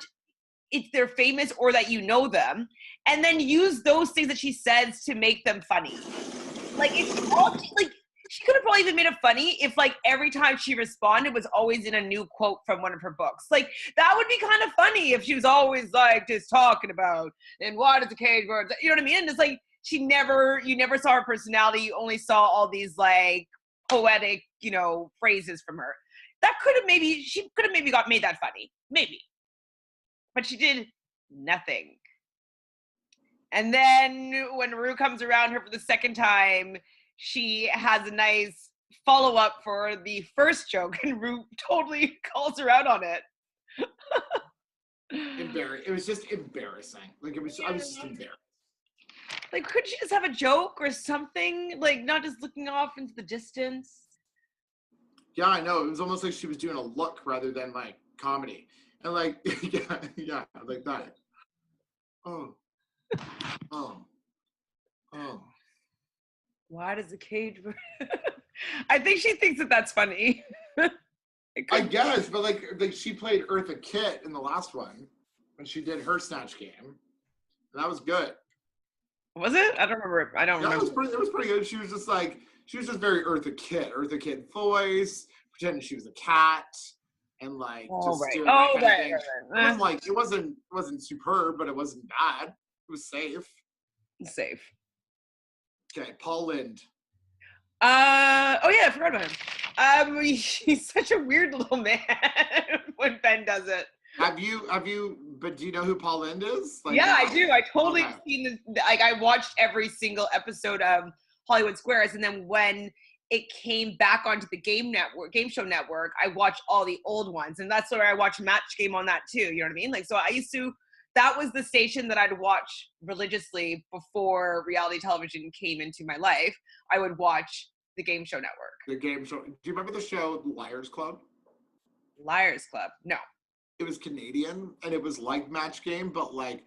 they're famous or that you know them, and then use those things that she says to make them funny. Like, she could have probably even made it funny if, like, every time she responded was always in a new quote from one of her books. Like, that would be kind of funny if she was always, like, just talking about, and what is the cage bird? You know what I mean? And it's like, you never saw her personality. You only saw all these, like, poetic, phrases from her. She could have maybe made that funny. Maybe. But she did nothing. And then when Rue comes around her for the second time, she has a nice follow-up for the first joke, and Rue totally calls her out on it. It was just embarrassing. Like, I was just embarrassed. Like, couldn't she just have a joke or something? Like, not just looking off into the distance? Yeah, I know. It was almost like she was doing a look rather than, like, comedy. And, like, yeah, like that. Oh. Why does the cage bird... I think she thinks that that's funny. I guess, but like she played Eartha Kitt in the last one when she did her Snatch Game. And that was good. Was it? I don't remember. It was pretty good. She was just very Eartha Kitt voice, pretending she was a cat, and like doing that kind of thing. Right. It wasn't superb, but it wasn't bad. It was safe. Safe. Okay, Paul Lynde. I forgot about him. He's such a weird little man when Ben does it. But do you know who Paul Lynde is? Like, yeah, I do. I totally seen this. Like, I watched every single episode of Hollywood Squares, and then when it came back onto the game show network, I watched all the old ones, and that's where I watched Match Game on that too. You know what I mean? Like, so that was the station that I'd watch religiously before reality television came into my life. I would watch the game show network. The game show. Do you remember the show Liars Club? Liars Club? No. It was Canadian, and it was like Match Game, but like,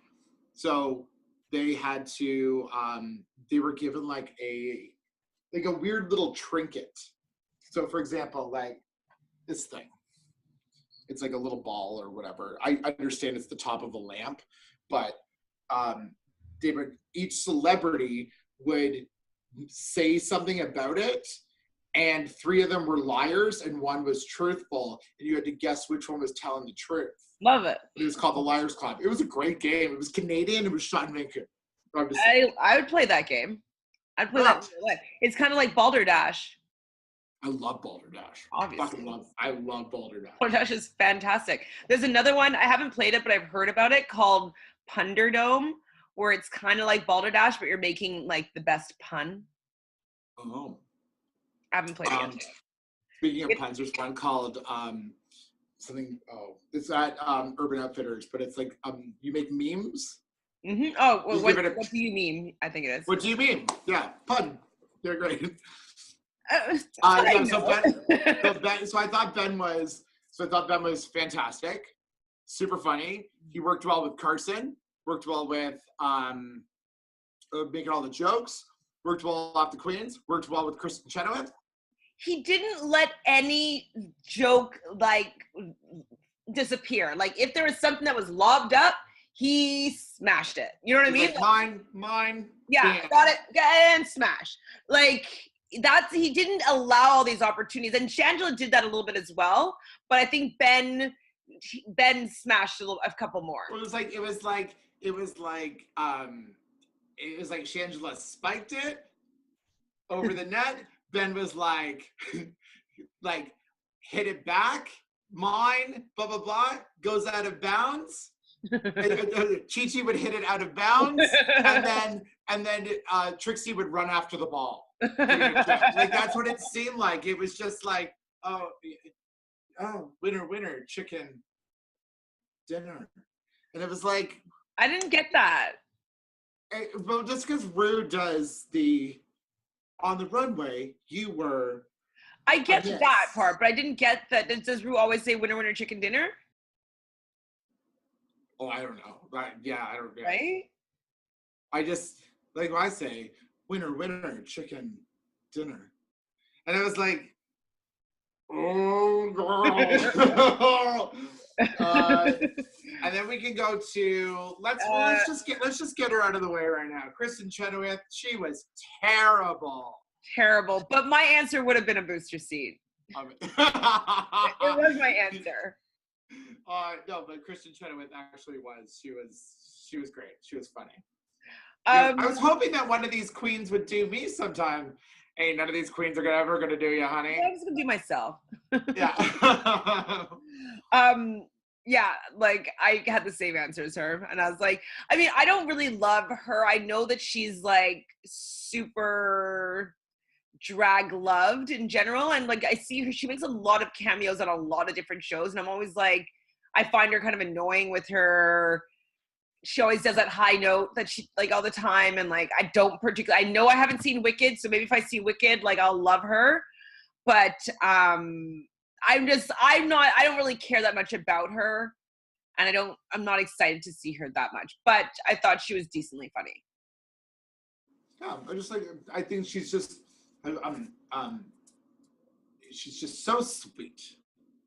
so they had to, they were given like a weird little trinket. So for example, like this thing. It's like a little ball or whatever. I understand it's the top of a lamp, but each celebrity would say something about it, and 3 of them were liars and 1 was truthful, and you had to guess which one was telling the truth. Love it. It was called the Liars Club. It was a great game. It was Canadian. It was shot in Vancouver. I would play that game. I'd play that. It's kind of like Balderdash. I love Balderdash. Obviously. I love Balderdash. Balderdash is fantastic. There's another one, I haven't played it, but I've heard about it, called Punderdome, where it's kind of like Balderdash, but you're making like the best pun. Oh. I haven't played it yet. Speaking of puns, there's one called it's at Urban Outfitters, but it's like you make memes. Mm-hmm. Oh, well, what do you mean? I think it is. What do you mean? Yeah, pun. They're great. So I thought Ben was fantastic, super funny. He worked well with Carson, worked well with making all the jokes, worked well off the Queens, worked well with Kristen Chenoweth. He didn't let any joke like disappear. Like, if there was something that was lobbed up, he smashed it. You know what I mean? Like, mine. Yeah, damn. got it, and smash. Like, he didn't allow all these opportunities, and Shangela did that a little bit as well. But I think Ben smashed a couple more. It was like Shangela spiked it over the net. Ben was like hit it back, mine, blah blah blah, goes out of bounds. Chi-Chi would hit it out of bounds, and then and then Trixie would run after the ball. Like that's what it seemed like. It was just like, oh, winner, chicken dinner, and it was like, I didn't get that. Well, just because Rue does the on the runway, you were. I get that part, but I didn't get that. Does Rue always say winner, chicken dinner? Oh, I don't know. Yeah, I don't know. Right? I just, like when I say, winner, chicken dinner. And I was like, oh, girl. And then we can go to, let's just get her out of the way right now. Kristen Chenoweth, she was terrible. Terrible. But my answer would have been a booster seat. It was my answer. No, but Kristen Chenoweth actually was. She was great. She was funny. I was hoping that one of these queens would do me sometime. Ain't none of these queens are ever gonna do you, honey. I'm just gonna do myself. Yeah. Yeah, like I had the same answer as her, and I was like, I mean, I don't really love her. I know that she's like super drag loved in general, and like I see her, she makes a lot of cameos on a lot of different shows, and I'm always like, I find her kind of annoying with her. She always does that high note that she like all the time, and like I don't particularly. I know I haven't seen Wicked, so maybe if I see Wicked, like I'll love her. But I don't really care that much about her, and I'm not excited to see her that much. But I thought she was decently funny. Yeah, I think she's just she's just so sweet.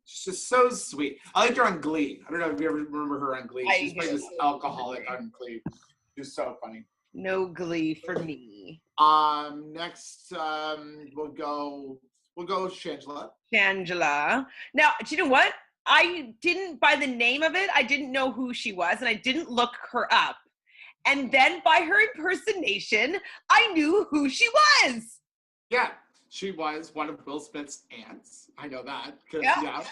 She's just so sweet. I liked her on Glee. I don't know if you ever remember her on Glee. She's like this alcoholic on Glee. She's so funny. No Glee for me. Next, we'll go Shangela. Shangela. Now, do you know what? I didn't, by the name of it, I didn't know who she was, and I didn't look her up. And then by her impersonation, I knew who she was. Yeah, she was one of Will Smith's aunts. I know that. Yeah.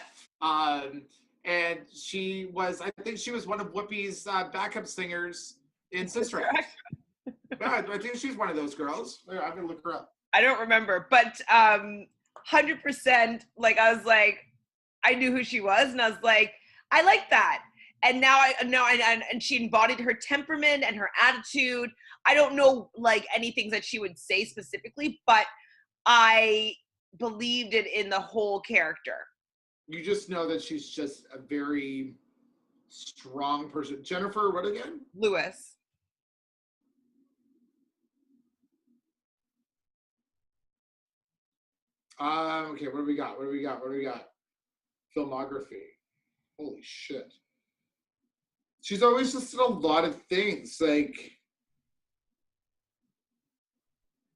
And she was, I think she was one of Whoopi's backup singers in Sister Act. Yeah, I think she's one of those girls. I'm going to look her up. I don't remember, but 100%, like, I was like, I knew who she was, and I was like, I like that. And now and she embodied her temperament and her attitude. I don't know, like, anything that she would say specifically, but I believed it in the whole character. You just know that she's just a very strong person. Jennifer, what again? Lewis. Okay, what do we got? Filmography. Holy shit. She's always just in a lot of things. Like,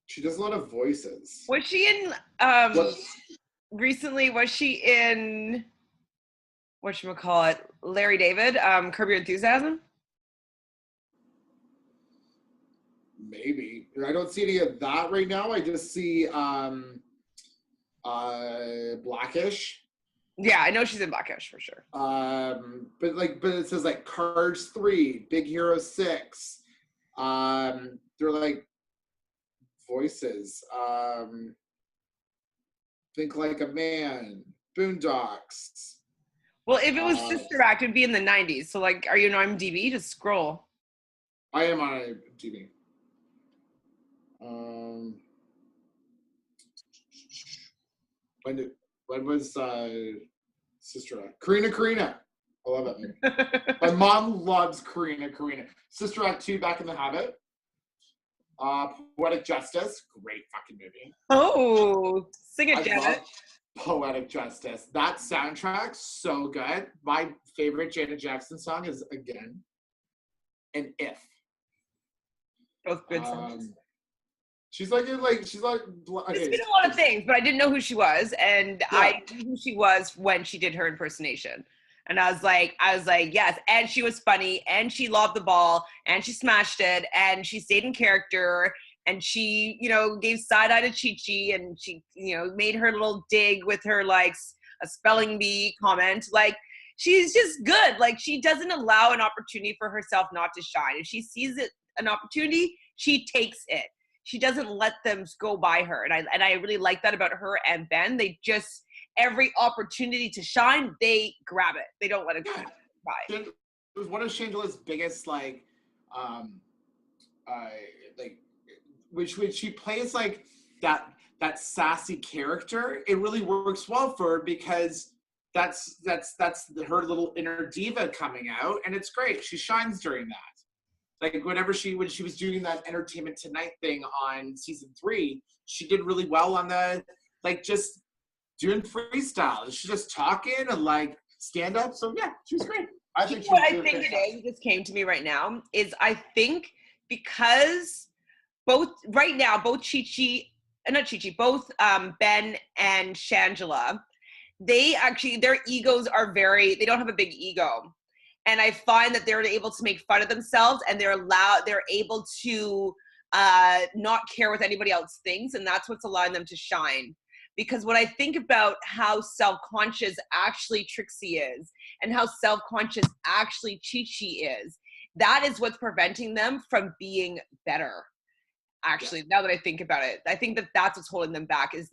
she does a lot of voices. Was she in, recently, was she in, whatchamacallit, Larry David, Curb Your Enthusiasm? Maybe. I don't see any of that right now. I just see Blackish. Yeah, I know she's in Blackish for sure. But it says like Cars 3, Big Hero 6. They're like voices. Think Like a Man, Boondocks. Well, if it was Sister Act, it'd be in the 90s. So, like, are you on IMDb? Just scroll. I am on IMDb. When was Sister Act? Karina. I love it. My mom loves Karina. Sister Act 2, Back in the Habit. Poetic Justice, great fucking movie. Oh, sing it, Janet. Poetic Justice. That soundtrack, so good. My favorite Janet Jackson song is Again and If. Both good songs. She's like. Okay. She's been a lot of things, but I didn't know who she was, and yeah. I knew who she was when she did her impersonation. And I was like, yes. And she was funny, and she loved the ball, and she smashed it, and she stayed in character, and she, gave side eye to Chi-Chi, and she, made her little dig with her, like, a spelling bee comment. Like, she's just good. Like, she doesn't allow an opportunity for herself not to shine. If she sees an opportunity, She takes it. She doesn't let them go by her. And I really like that about her and Ben. They just, every opportunity to shine, they grab it. They don't let it go by. It was one of Shangela's biggest, which she plays like that sassy character. It really works well for her because that's her little inner diva coming out, and it's great. She shines during that. Like when she was doing that Entertainment Tonight thing on season 3, she did really well on the just doing freestyle. She's just talking and stand up. So yeah, she was great. I think what I think it is, just came to me right now, is I think because both Ben and Shangela, their egos are they don't have a big ego. And I find that they're able to make fun of themselves, and they're able to not care what anybody else thinks, and that's what's allowing them to shine. Because when I think about how self-conscious actually Trixie is, and how self-conscious actually Chi-Chi is, that is what's preventing them from being better. Actually, now that I think about it, I think that that's what's holding them back, is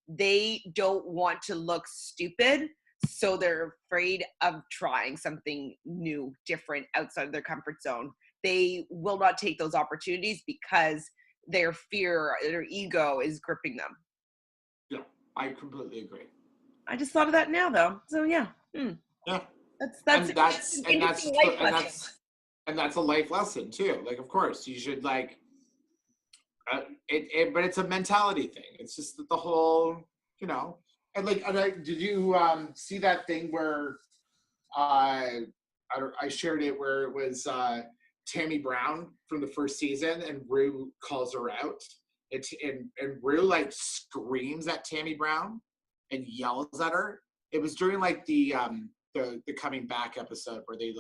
they don't want to look stupid. So they're afraid of trying something new, different, outside of their comfort zone. They will not take those opportunities because their ego is gripping them. Yeah, I completely agree. I just thought of that now, though. So yeah. Yeah. That's a life lesson too. Of course, you should but it's a mentality thing. It's just the whole, And did you see that thing where I shared it, where it was Tammy Brown from the first season, and Rue calls her out, and Rue screams at Tammy Brown and yells at her. It was during the coming back episode where they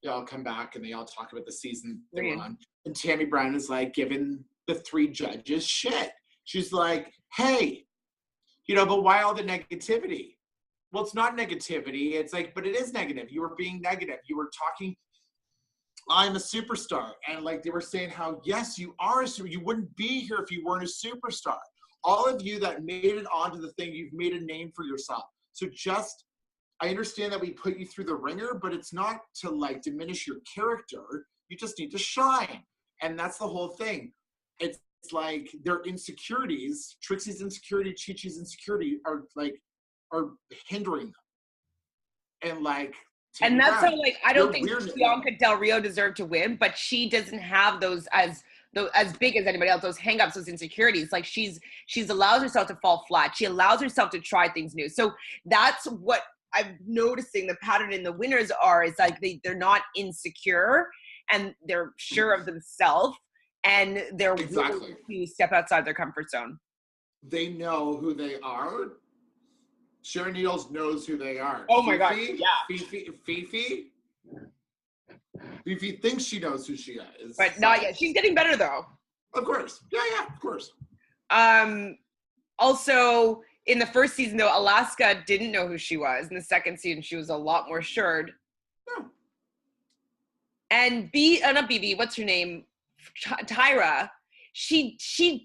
all come back and they all talk about the season they were on, and Tammy Brown is giving the 3 judges shit. She's like, hey, but why all the negativity? Well, it's not negativity. It's but it is negative. You were being negative. You were talking, I'm a superstar. And they were saying how, yes, you are a superstar. You wouldn't be here if you weren't a superstar. All of you that made it onto the thing, you've made a name for yourself. So I understand that we put you through the ringer, but it's not to diminish your character. You just need to shine. And that's the whole thing. It's their insecurities, Trixie's insecurity, Chi-Chi's insecurity are hindering them. And that's how I don't think Bianca Del Rio deserved to win, but she doesn't have those as big as anybody else, those hangups, those insecurities. She's allows herself to fall flat. She allows herself to try things new. So that's what I'm noticing the pattern in the winners is they're not insecure, and they're sure of themselves. And they're willing to step outside their comfort zone. They know who they are. Sharon Needles knows who they are. Oh my God, yeah. Fifi thinks she knows who she is. But not yet. She's getting better, though. Of course. Yeah, of course. Also, in the first season, though, Alaska didn't know who she was. In the second season, she was a lot more assured. Yeah. And not BB, what's her name? Tyra, she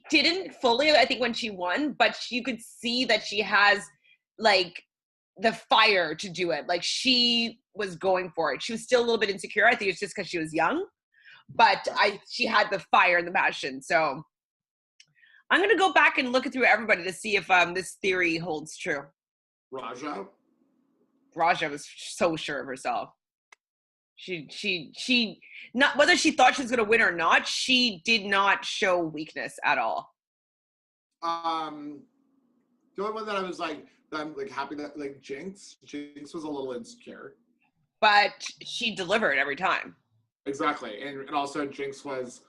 didn't fully, I think, when she won, but you could see that she has the fire to do it. She was going for it. She was still a little bit insecure. I think it's just because she was young, but she had the fire and the passion. So I'm gonna go back and look through everybody to see if this theory holds true. Raja was so sure of herself. She not, whether she thought she was going to win or not, she did not show weakness at all. The only one that I was I'm happy that Jinx was a little insecure, but she delivered every time. Exactly, and also Jinx was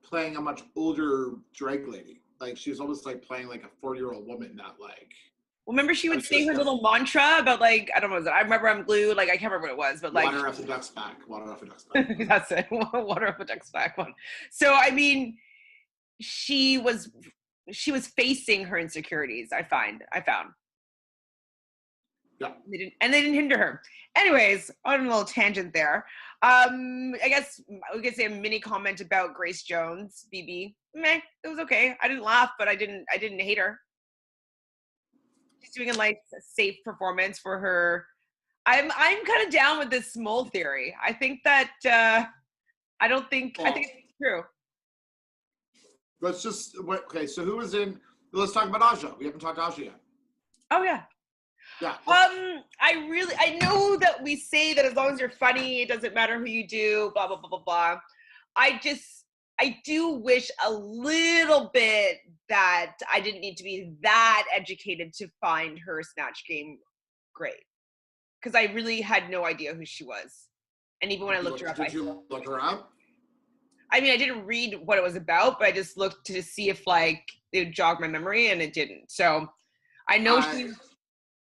playing a much older drag lady. She was almost playing a 40-year-old woman, not Well, remember she would say her little mantra about I don't know, I remember I'm glued, I can't remember what it was, but water off the duck's back, water off the duck's back. That's it, water off the duck's back one. So I mean, she was facing her insecurities. I found. Yeah. They didn't hinder her. Anyways, on a little tangent there. I guess we could say a mini comment about Grace Jones, BB. Meh, it was okay. I didn't laugh, but I didn't hate her. She's doing a like safe performance for her. I'm kind of down with this mole theory. I think that I think it's true. Let's just okay. So who was in? Let's talk about Aja. We haven't talked Aja yet. Oh yeah. Yeah. I know that we say that as long as you're funny, it doesn't matter who you do, blah, blah, blah, blah, blah. I do wish a little bit that I didn't need to be that educated to find her Snatch Game great. Because I really had no idea who she was. And even when I looked her up, did you look her up? I mean, I didn't read what it was about, but I just looked to see if like it would jog my memory, and it didn't. So I know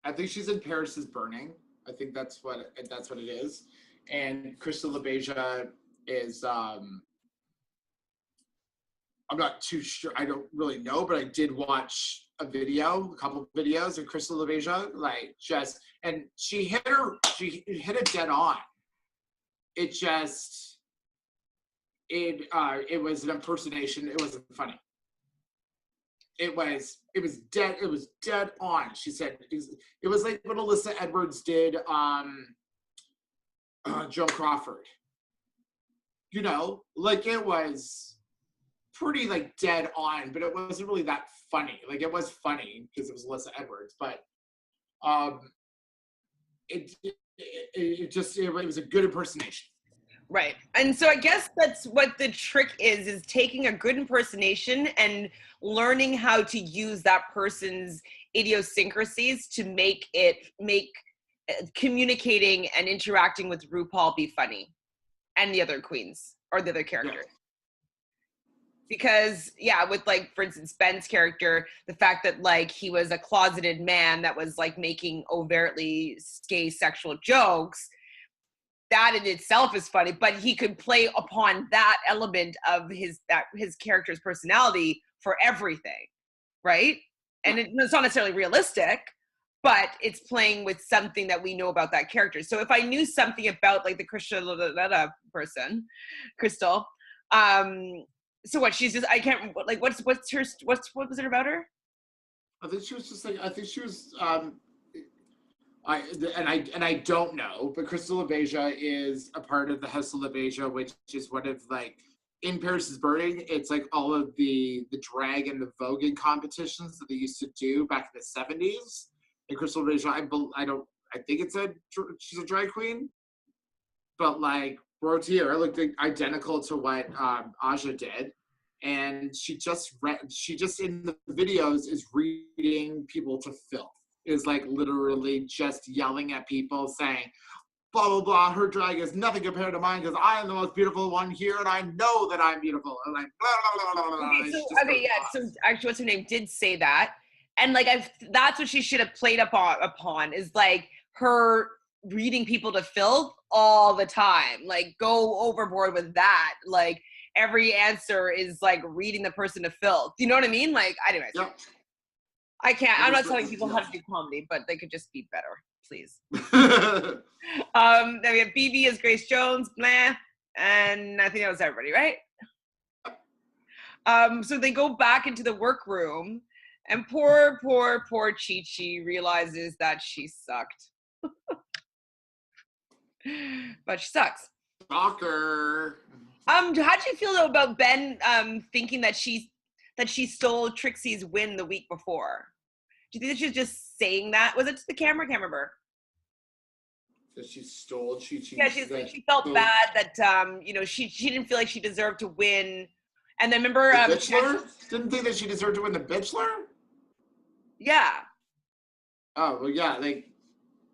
I think she's in Paris is Burning. I think that's what it is. And Crystal LaBeija is I'm not too sure. I don't really know, but I did watch a couple of videos of Crystal LaBeija, and she hit it dead on. It was an impersonation. It wasn't funny. It was dead on. She said it was like when Alyssa Edwards did Joan Crawford. You know, like it was pretty like dead on, but it wasn't really that funny. Like it was funny because it was Alyssa Edwards, but it was a good impersonation. Right. And so I guess that's what the trick is taking a good impersonation and learning how to use that person's idiosyncrasies to make communicating and interacting with RuPaul be funny and the other queens or the other characters. Yeah. Because with like, for instance, Ben's character, the fact that like he was a closeted man that was like making overtly gay sexual jokes, that in itself is funny, but he could play upon that element of his character's personality for everything, right? And it's not necessarily realistic, but it's playing with something that we know about that character. So if I knew something about like the Crystal Crystal, so what? She's just, I can't, like, what was it about her? I think she was just like, I don't know, but Crystal LaBeija is a part of the House of LaBeija, which is one of like in Paris is Burning. It's like all of the drag and the voguing competitions that they used to do back in the 70s. And Crystal LaBeija, I think she's a drag queen, but like Rotier looked identical to what Aja did, and she just in the videos is reading people to filth. Is like literally just yelling at people saying, blah, blah, blah, her drag is nothing compared to mine because I am the most beautiful one here and I know that I'm beautiful. And like, blah, blah, blah, blah, blah. So actually what's her name did say that. And like, that's what she should have played upon is like her reading people to filth all the time. Like go overboard with that. Like every answer is like reading the person to filth. You know what I mean? Like, anyways. Yep. I can't. I'm not telling people how to do comedy, but they could just be better, please. Then we have BB as Grace Jones, blah, and I think that was everybody, right? So they go back into the workroom, and poor Chi-Chi realizes that she sucked. But she sucks. Stalker. How'd you feel though about Ben thinking that she stole Trixie's win the week before? Do you think that she was just saying that? Was it to the camera? I can't remember. That she stole Chi-Chi? Yeah, she felt bad that, she didn't feel like she deserved to win. And then remember... The Bitchler? Didn't think that she deserved to win the Bitchler? Yeah. Oh, well, yeah,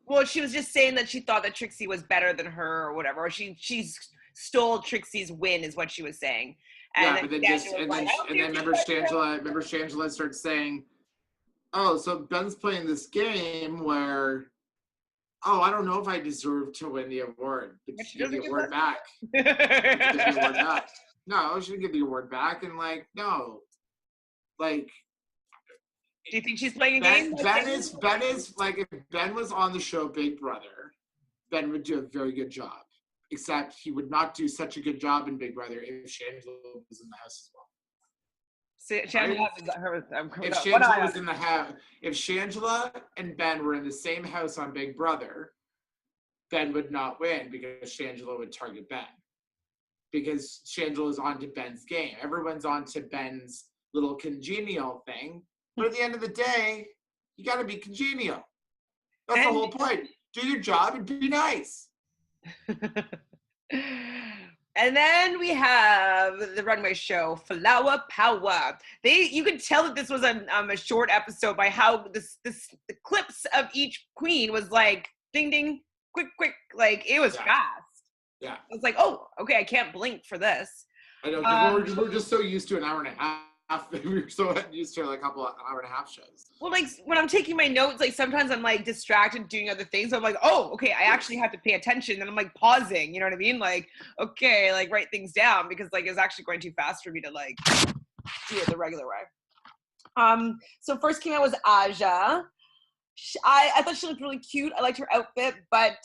Well, she was just saying that she thought that Trixie was better than her or whatever. Or she stole Trixie's win is what she was saying. And yeah, but then remember Shangela starts saying, oh, so Ben's playing this game where, I don't know if I deserve to win the award. But she give the award back. No, she didn't give the award back. And like, no. Like. Do you think she's playing a game? Ben is like, if Ben was on the show Big Brother, Ben would do a very good job. except he would not do such a good job in Big Brother if Shangela was in the house as well. Shangela if Shangela was in the house, if Shangela and Ben were in the same house on Big Brother, Ben would not win because Shangela would target Ben. Because Shangela's onto Ben's game. Everyone's onto Ben's little congenial thing. But at the end of the day, you got to be congenial. That's the whole point. Do your job and be nice. And then we have the runway show, Flower Power. You could tell that this was a short episode by how the clips of each queen was like, ding, ding, quick, like it was fast. Yeah. I was like, oh, okay, I can't blink for this. I know, we're just so used to an hour and a half. We were so used to like a couple hour and a half shows. Well, like when I'm taking my notes, like sometimes I'm like distracted doing other things. So I'm like, oh, okay, I actually have to pay attention. And I'm like pausing, you know what I mean? Like, okay, like write things down because like it's actually going too fast for me to like do it the regular way. So first came out was Aja. I thought she looked really cute. I liked her outfit, but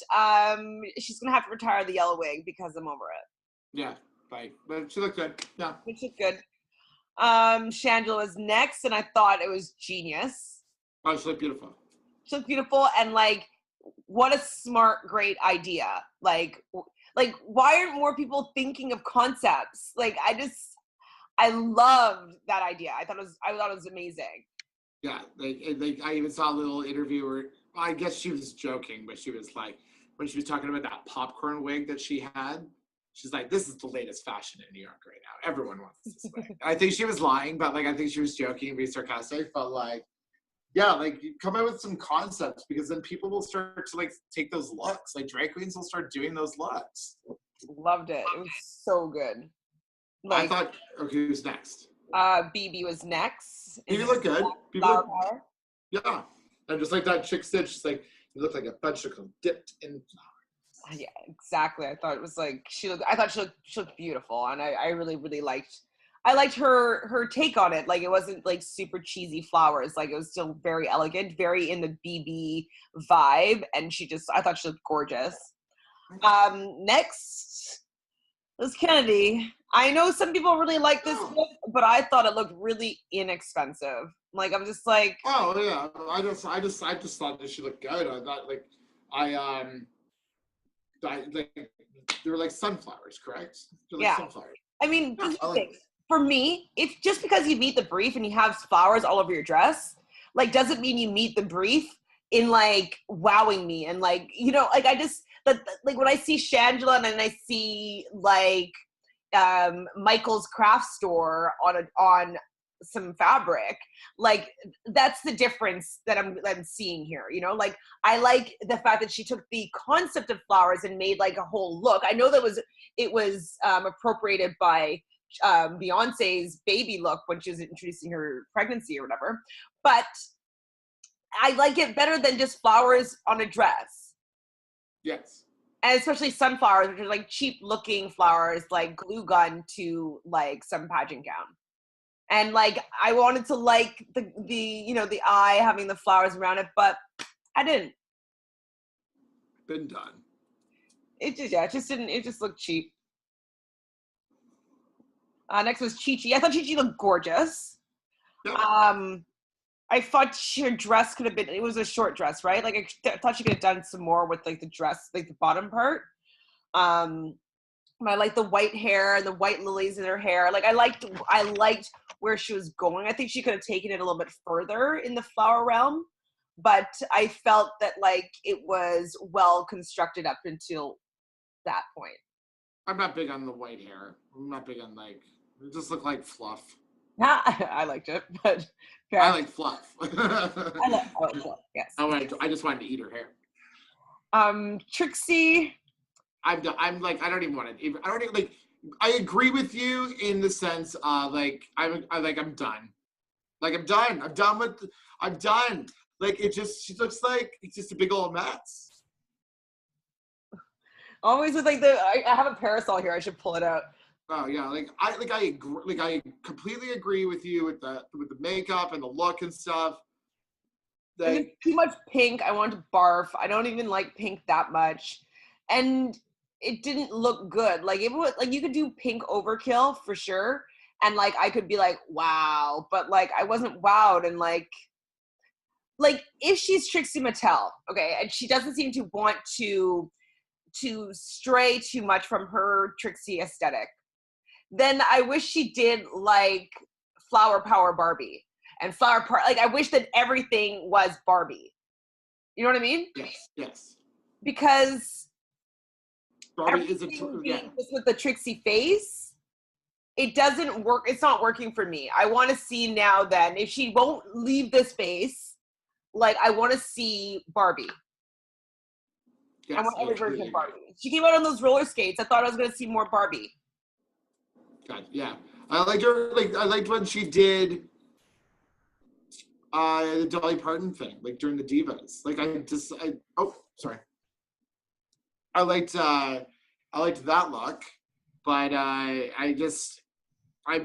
she's gonna have to retire the yellow wig because I'm over it. Yeah, bye. But she looked good. Yeah. Which looked good. Shangela was next, and I thought it was genius. Oh, she looked beautiful. She looked beautiful, and like, what a smart, great idea. Like, why aren't more people thinking of concepts? Like, I loved that idea. I thought it was amazing. Yeah, like I even saw a little interview where I guess she was joking, but she was like, when she was talking about that popcorn wig that she had, she's like, this is the latest fashion in New York right now. Everyone wants this wig. I think she was lying, but like I think she was joking and being sarcastic. But like, yeah, like you come out with some concepts because then people will start to like take those looks. Like drag queens will start doing those looks. Loved it. It was so good. Like, I thought, okay, who's next? BB was next. BB looked good. Yeah. And just like that chick said, she's like, you look like a vegetable dipped in flour. Yeah, exactly. I thought it was like she looked beautiful, and I really liked her take on it. Like it wasn't like super cheesy flowers. Like it was still very elegant, very in the BB vibe, and I thought she looked gorgeous. Next was Kennedy. I know some people really like this look, but I thought it looked really inexpensive. Like I'm just like, oh yeah, I just thought that she looked good. I thought like like they were like sunflowers, correct? They're like sunflowers. I mean, for me, if just because you meet the brief and you have flowers all over your dress, like doesn't mean you meet the brief in like wowing me and like, you know, like I just like when I see Shangela and then I see like Michael's craft store on some fabric, like that's the difference that I'm seeing here, you know. Like I like the fact that she took the concept of flowers and made like a whole look. I know it was appropriated by Beyonce's baby look when she was introducing her pregnancy or whatever, but I like it better than just flowers on a dress. Yes. And especially sunflowers, which are like cheap looking flowers, like glue gun to like some pageant gown. And like I wanted to like the you know, the eye having the flowers around it, but I didn't. Been done. It just looked cheap. Next was Chi-Chi. I thought Chi-Chi looked gorgeous. Yep. I thought her dress could have been, it was a short dress, right? Like I thought she could have done some more with like the dress, like the bottom part. I like the white hair and the white lilies in her hair. Like I liked where she was going. I think she could have taken it a little bit further in the flower realm, but I felt that like it was well constructed up until that point. I'm not big on the white hair. I'm not big on like, it just looked like fluff. I liked it, but fair. I like fluff. I like fluff, yes. I just wanted to eat her hair. Trixie. I'm like, I don't even like, I agree with you in the sense like I'm done. Like I'm done. Like she looks like it's just a big old mess. Always with like I have a parasol here, I should pull it out. Oh yeah, I agree, like I completely agree with you with the makeup and the look and stuff. Like, too much pink, I want to barf. I don't even like pink that much. And it didn't look good. Like it was like you could do pink overkill for sure, and like I could be like wow, but like I wasn't wowed, and like if she's Trixie Mattel, okay, and she doesn't seem to want to stray too much from her Trixie aesthetic, then I wish she did like Flower Power Barbie and Flower Power. Like I wish that everything was Barbie. You know what I mean? Yes. Because Barbie is just with the Trixie face, it doesn't work. It's not working for me. I want to see now then, if she won't leave this face, like I want to see Barbie. Yes, I want every version of Barbie. She came out on those roller skates. I thought I was going to see more Barbie. God, yeah. I liked her. Like I liked when she did the Dolly Parton thing, like during the Divas. Like I liked that look, but I'm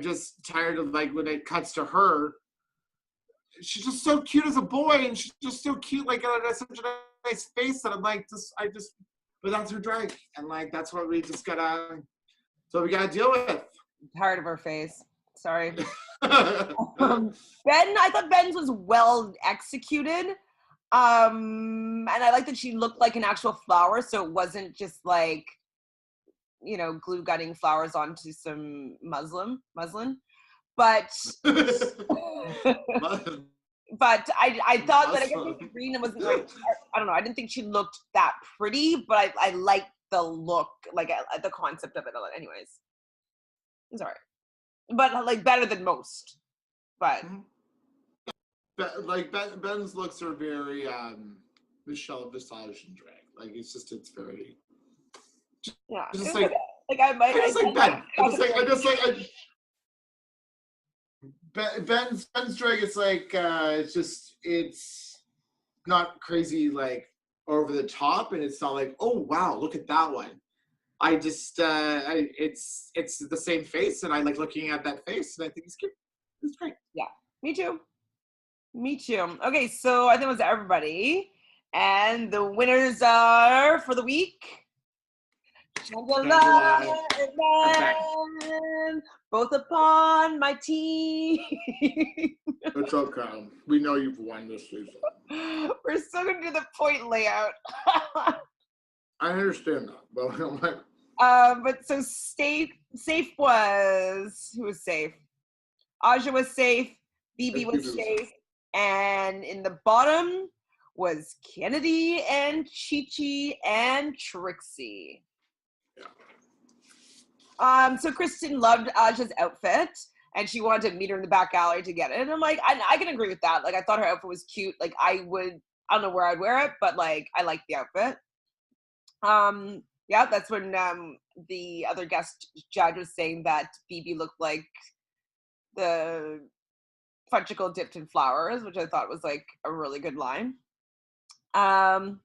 just tired of like when it cuts to her. She's just so cute as a boy, and she's just so cute. Like has such a nice face that I'm like, but that's her drag, and like that's what we just gotta. So we gotta deal with. I'm tired of her face. Sorry. I thought Ben's was well executed. And I like that she looked like an actual flower, so it wasn't just like, you know, glue gunning flowers onto some muslin. But but I thought that everything green wasn't like, I don't know, I didn't think she looked that pretty, but I liked the look, like the concept of it. Anyways, it's alright, but like better than most. But like Ben's looks are very Michelle Visage and drag. Like it's very just like Ben's drag. It's like it's not crazy like over the top, and it's not like, oh wow, look at that one. I just it's the same face, and I like looking at that face, and I think it's cute. It's great. Yeah, me too. Okay, so I think it was everybody. And the winners are for the week. Shangela and both upon my team. It's okay. We know you've won this season. We're still gonna do the point layout. I understand that, but so safe was, who was safe? Aja was safe. BB was safe. And in the bottom was Kennedy and Chi-Chi and Trixie. Yeah. So Kristen loved Aja's outfit, and she wanted to meet her in the back gallery to get it. And I'm like, I can agree with that. Like, I thought her outfit was cute. Like, I don't know where I'd wear it, but like, I like the outfit. Yeah, that's when the other guest judge was saying that BB looked like the fudgicle dipped in flowers, which I thought was like a really good line. And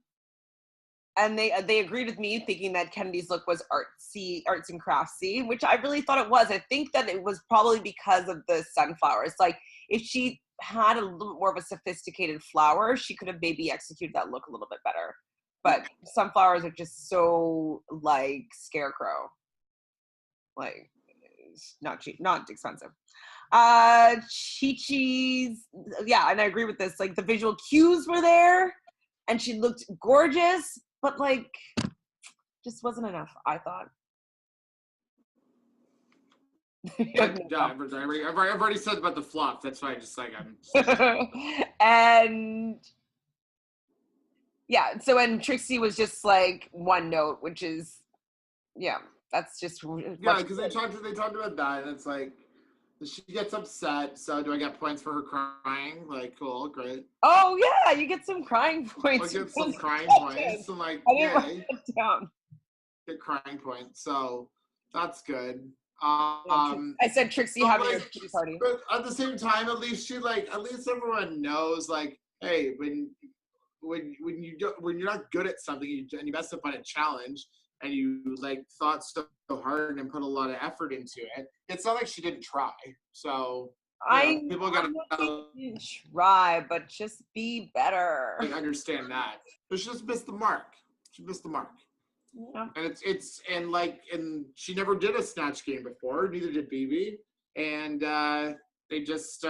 they agreed with me, thinking that Kennedy's look was arts and craftsy, which I really thought it was. I think that it was probably because of the sunflowers. Like if she had a little bit more of a sophisticated flower, she could have maybe executed that look a little bit better. But sunflowers are just so like scarecrow, like it's not cheap, not expensive. Chi-Chi's, yeah, and I agree with this. Like the visual cues were there, and she looked gorgeous, but like just wasn't enough, I thought. I've already said about the flop. That's why I just like I'm. And yeah, so and Trixie was just like one note, which is that's just because they talked about that, and it's like. She gets upset, so do I get points for her crying? Like, cool, great. Oh yeah, you get some crying points. I get some crying points, and like, yay. Get crying points, so that's good. I said Trixie having a tea party. But at the same time, at least everyone knows, like, hey, when you're not good at something and you mess up on a challenge, and you like thought so hard and put a lot of effort into it, it's not like she didn't try. So people gotta try, but just be better. I understand that, but she just missed the mark. Yeah. And she never did a snatch game before, neither did BB. And they just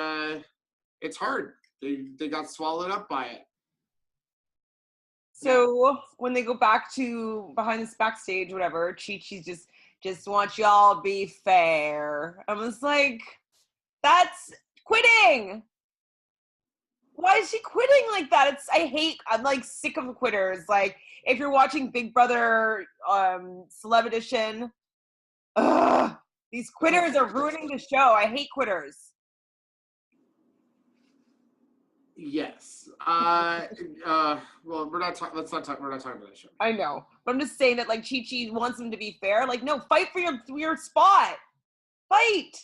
it's hard. They got swallowed up by it. So when they go back to behind this backstage, whatever, Chi-Chi just wants y'all be fair. I was like, that's quitting. Why is she quitting like that? I'm like sick of quitters. Like, if you're watching Big Brother Celeb Edition, these quitters are ruining the show. I hate quitters. Yes. Well, we're not talking about that show. I know, but I'm just saying that like Chi-Chi wants them to be fair. Like, no, fight for your spot. Fight.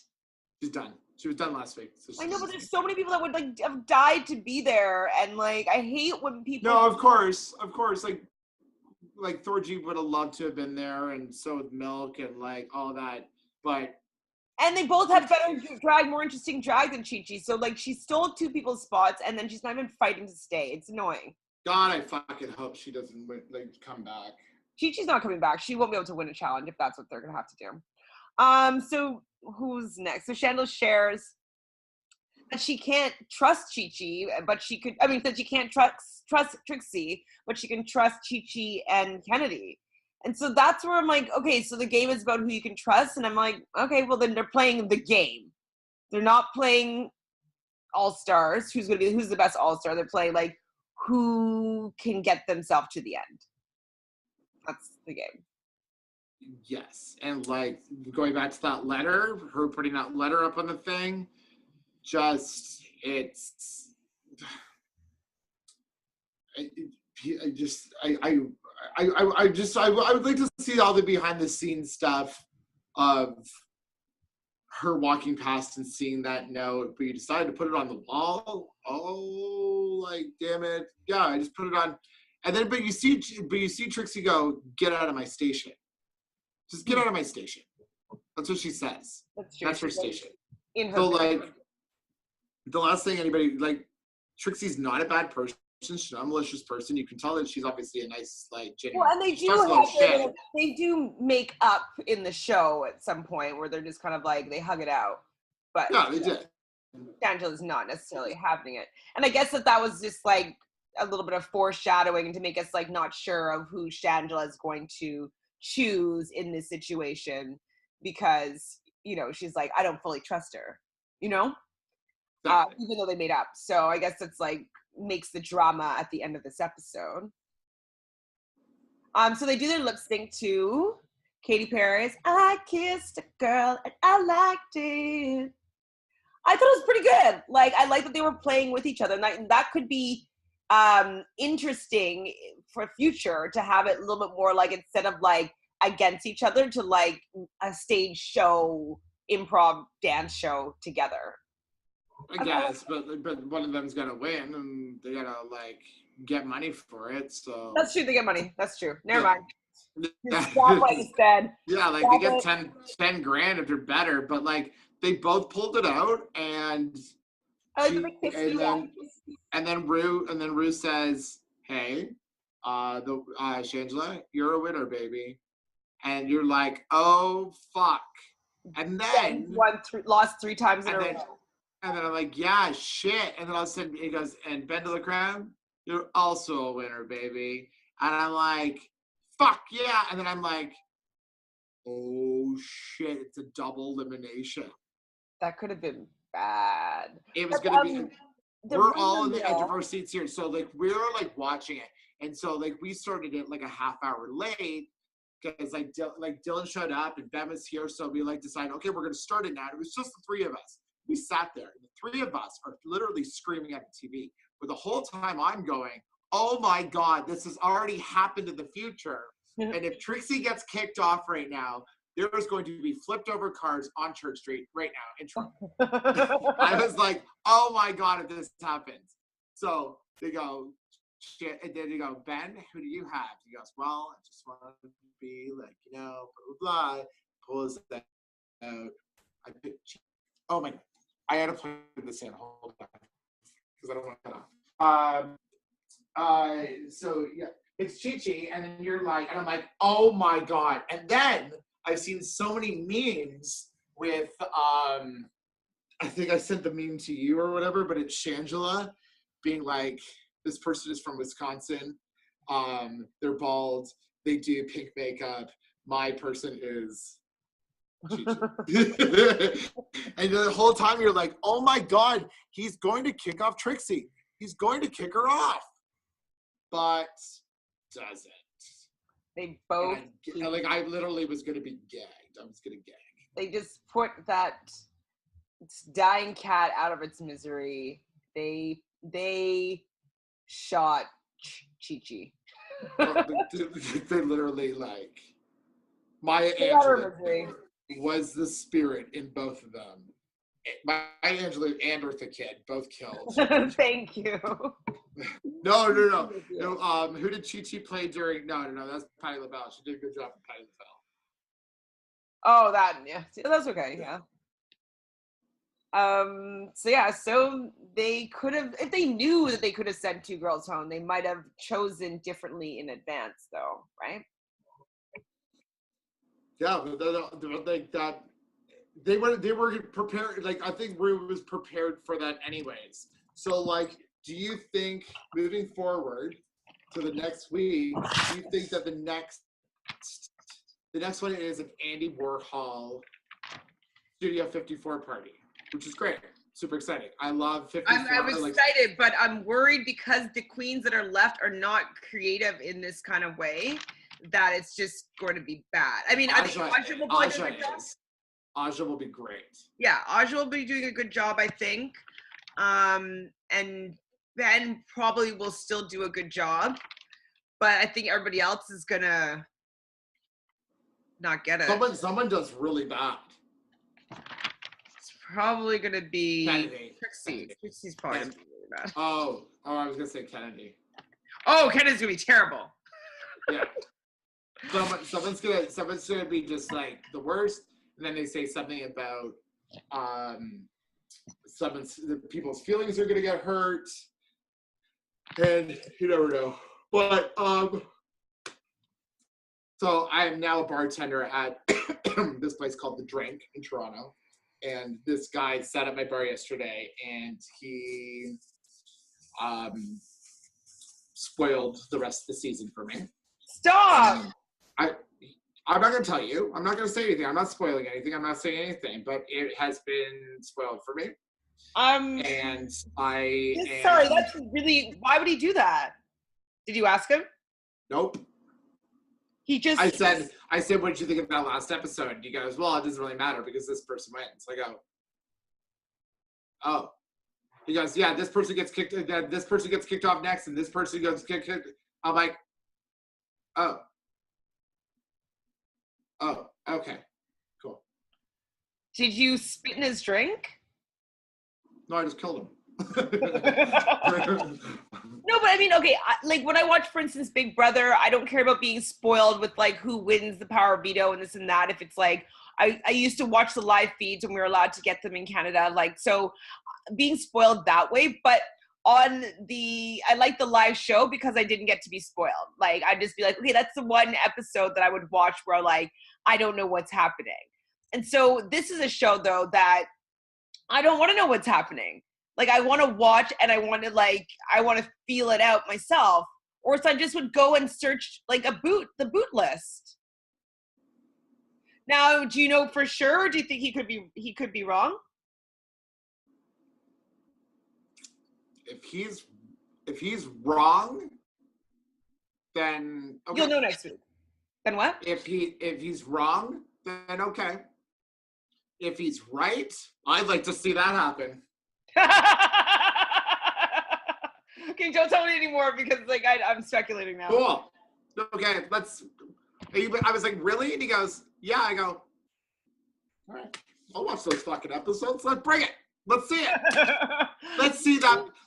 She's done. She was done last week. So I know, but there's so many people that would like have died to be there, and like I hate when people. No, of course, like Thorgy would have loved to have been there, and so with Milk and like all that, but. And they both have better drag, more interesting drag than Chi-Chi. So like she stole two people's spots, and then she's not even fighting to stay. It's annoying. God, I fucking hope she doesn't come back. Chi-Chi's not coming back. She won't be able to win a challenge if that's what they're gonna have to do. So who's next? So Shangela shares that she can't trust Chi-Chi, but she could. I mean, that she can't trust Trixie, but she can trust Chi-Chi and Kennedy. And so that's where I'm like, okay, so the game is about who you can trust, and I'm like, okay, well then they're playing the game. They're not playing Allstars. Who's the best All-Star? They're playing like who can get themselves to the end. That's the game. Yes, and like going back to that letter, her putting that letter up on the thing, I would like to see all the behind the scenes stuff of her walking past and seeing that note, but you decided to put it on the wall. Oh, like damn it! Yeah, I just put it on, and then but you see Trixie go, "Get out of my station." Just get out of my station. That's what she says. That's her station. So like, the last thing anybody like, Trixie's not a bad person. She's not a malicious person. You can tell that she's obviously a nice, like, genuine. Well, and they do make up in the show at some point where they're just kind of like they hug it out. But yeah, they did. Shangela's not necessarily having it, and I guess that was just like a little bit of foreshadowing to make us like not sure of who Shangela is going to choose in this situation, because she's like, I don't fully trust her, even though they made up. So I guess it's like makes the drama at the end of this episode. So they do their lip sync to Katy Perry's "I Kissed a Girl and I Liked It." I thought it was pretty good. Like, I like that they were playing with each other, and that could be interesting for future to have it a little bit more like, instead of like against each other, to like a stage show, improv dance show together. I guess, but one of them's gonna win, and they gotta like get money for it. So that's true. They get money. That's true. Never mind. Stop what you said. Yeah, like they get 10 grand if they're better, but like they both pulled it out, and then Rue says, "Hey, Shangela, you're a winner, baby," and you're like, "Oh fuck!" And then lost 3 times in a row. And then I'm like, yeah, shit. And then all of a sudden he goes, "And Ben de la Creme, you're also a winner, baby." And I'm like, fuck yeah. And then I'm like, oh shit, it's a double elimination. That could have been bad. It was going to be, we're all in the edge of our seats here. So like, we're like watching it. And so like, we started it like a half hour late, because like Dylan showed up and Ben was here. So we like decided, okay, we're going to start it now. It was just the 3 of us. We sat there, and the 3 of us are literally screaming at the TV. But the whole time I'm going, oh my God, this has already happened in the future. And if Trixie gets kicked off right now, there's going to be flipped over cars on Church Street right now in Toronto. I was like, oh my God, if this happens. So they go, shit, and then they go, "Ben, who do you have?" He goes, "Well, I just want to be like, blah, blah, blah." Pulls that out. I picked, oh my God. I had to play this in. Hold on, because I don't want to cut off. So yeah, it's Chi-Chi, and then you're like, and I'm like, oh my God. And then I've seen so many memes with, I think I sent the meme to you or whatever, but it's Shangela being like, this person is from Wisconsin. They're bald. They do pink makeup. My person is Chi-Chi. And the whole time you're like, oh my God, he's going to kick off Trixie. He's going to kick her off. But doesn't. They both. Like, I literally was going to be gagged. I was going to gag. They just put that dying cat out of its misery. They shot Chi-Chi. They literally, like, Maya Angelou was the spirit in both of them. Maya Angelou and Eartha Kitt both killed. Thank you. No. Who did Chi-Chi play during? No. That's Patti LaBelle. She did a good job with Patti LaBelle. Oh, that's okay. Yeah. So they could have, if they knew that they could have sent two girls home, they might have chosen differently in advance, though, right? Yeah, but like that, they were prepared. Like, I think Rue was prepared for that anyways. So, like, do you think moving forward to the next week, do you think that the next one is an Andy Warhol Studio 54 party, which is great, super exciting. I love 54. I'm excited, but I'm worried because the queens that are left are not creative in this kind of way, that it's just going to be bad. I mean, I think Aja will do a good job. Aja will be great. Yeah, Aja will be doing a good job, I think. And Ben probably will still do a good job. But I think everybody else is going to not get it. Someone does really bad. It's probably going to be Kennedy. Trixie. Trixie's probably going to be really bad. Oh, I was going to say Kennedy. Oh, Kennedy's going to be terrible. Yeah. Someone's gonna be just like the worst, and then they say something about people's feelings are gonna get hurt, and you never know. But so I am now a bartender at this place called The Drink in Toronto, and this guy sat at my bar yesterday, and he spoiled the rest of the season for me. Stop! I'm not going to tell you. I'm not going to say anything. I'm not spoiling anything. I'm not saying anything, but it has been spoiled for me. And sorry, that's really, why would he do that? Did you ask him? Nope. I said, what did you think of that last episode? And he goes, well, it doesn't really matter because this person wins. I go, oh. He goes, yeah, this person gets kicked off next, and this person goes kicked. I'm like, oh, okay, cool. Did you spit in his drink? No, I just killed him. No, but I mean, okay, like when I watch, for instance, Big Brother, I don't care about being spoiled with like who wins the power veto and this and that. If it's like, I used to watch the live feeds when we were allowed to get them in Canada, like, so being spoiled that way, but I like the live show because I didn't get to be spoiled. Like, I'd just be like, okay, that's the one episode that I would watch where like, I don't know what's happening. And so this is a show though that I don't want to know what's happening. Like, I want to watch and I want to feel it out myself. Or else I just would go and search like the boot list. Now, do you know for sure? Or do you think he could be wrong? If he's wrong, then okay. You'll know next week. Then what? If he's wrong, then okay. If he's right, I'd like to see that happen. Okay, don't tell me anymore because like I'm speculating now. Cool. Okay, I was like, really? And he goes, yeah. I go, all right, I'll watch those fucking episodes. Let's bring it. Let's see it.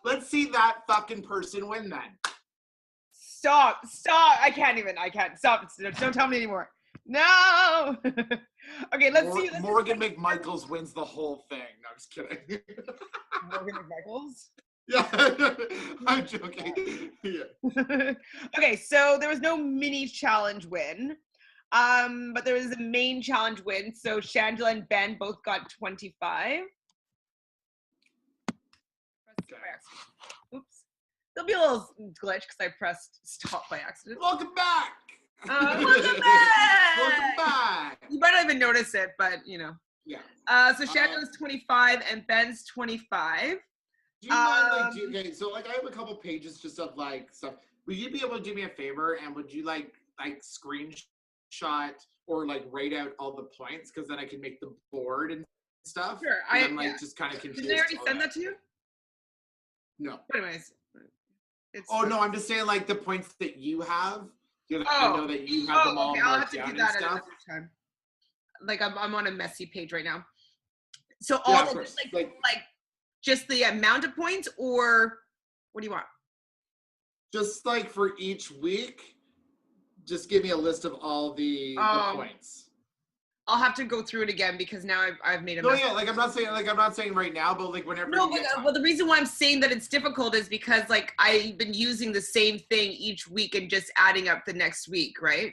Let's see that fucking person win then. Stop. I can't. Stop. Don't tell me anymore. No. Okay, let's see. Morgan McMichaels wins the whole thing. No, I'm just kidding. Morgan McMichaels? Yeah, I'm joking. Yeah. Okay, so there was no mini challenge win. But there was a main challenge win. So Shangela and Ben both got 25. Okay. Oops. There'll be a little glitch because I pressed stop by accident. Welcome back. Welcome back. Welcome back. You might not even notice it, but you know. Yeah. So Shangela's 25 and Ben's 25. Do you mind, okay, so like I have a couple pages just of like stuff. Would you be able to do me a favor and would you like screenshot or like write out all the points because then I can make the board and stuff? Sure. I'm just kind of confused. Did they already send that to you? No. But anyways. No, I'm just saying like the points that you have. I know that you have them all. Okay. I'll have to do that another time. Like I'm on a messy page right now. So all of it, like just the amount of points, or what do you want? Just like for each week, just give me a list of all the points. I'll have to go through it again because now I've made a mess. No, yeah, like I'm not saying right now, but like whenever. No, but the reason why I'm saying that it's difficult is because like I've been using the same thing each week and just adding up the next week, right?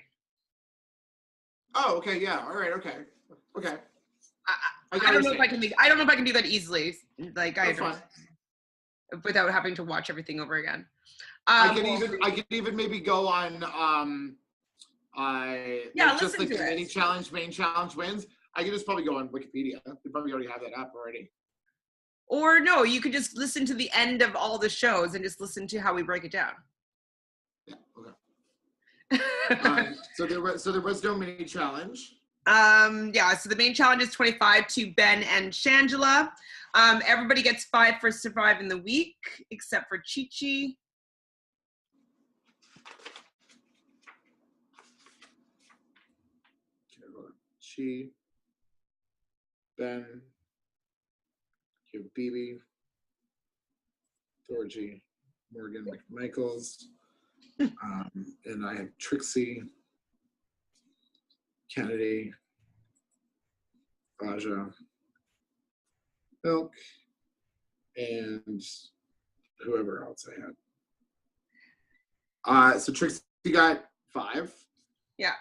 Oh, okay, yeah, all right, okay. I don't know if I can do that easily, like without having to watch everything over again. I can even maybe go on just like the mini challenge, main challenge wins. I can just probably go on Wikipedia. They probably already have that up already. Or no, you could just listen to the end of all the shows and just listen to how we break it down. Yeah. Okay. So there was no mini challenge. So the main challenge is 25 to Ben and Shangela. Everybody gets 5 for surviving the week, except for Chi-Chi. Chi, Ben, you have BB, Thorgy, Morgan McMichaels, and I have Trixie, Kennedy, Raja, Milk, and whoever else I had. So Trixie got 5. Yeah.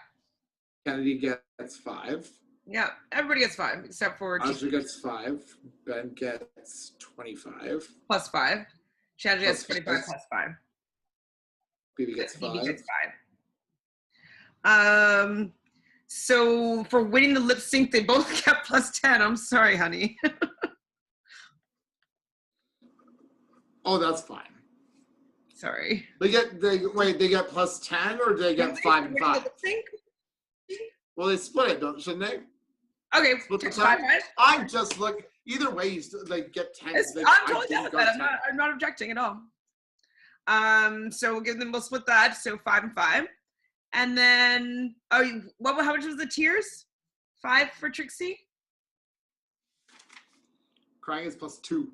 Kennedy gets 5. Yeah, everybody gets 5 except for Raja gets 5. Ben gets 25. Plus 5. Shangela gets 25 plus 5. BB gets 5. BB gets 5. So for winning the lip sync, they both get plus 10. I'm sorry, honey. Oh, that's fine. Sorry. They get plus 10 or do they get 5 and 5? Well, they split it, shouldn't they? Okay, split the 10. I'm just either way, you still get 10. I'm totally down with that. I'm not objecting at all. So we'll split that. So 5 and 5. And then, how much was the tiers? 5 for Trixie? Crying is plus 2.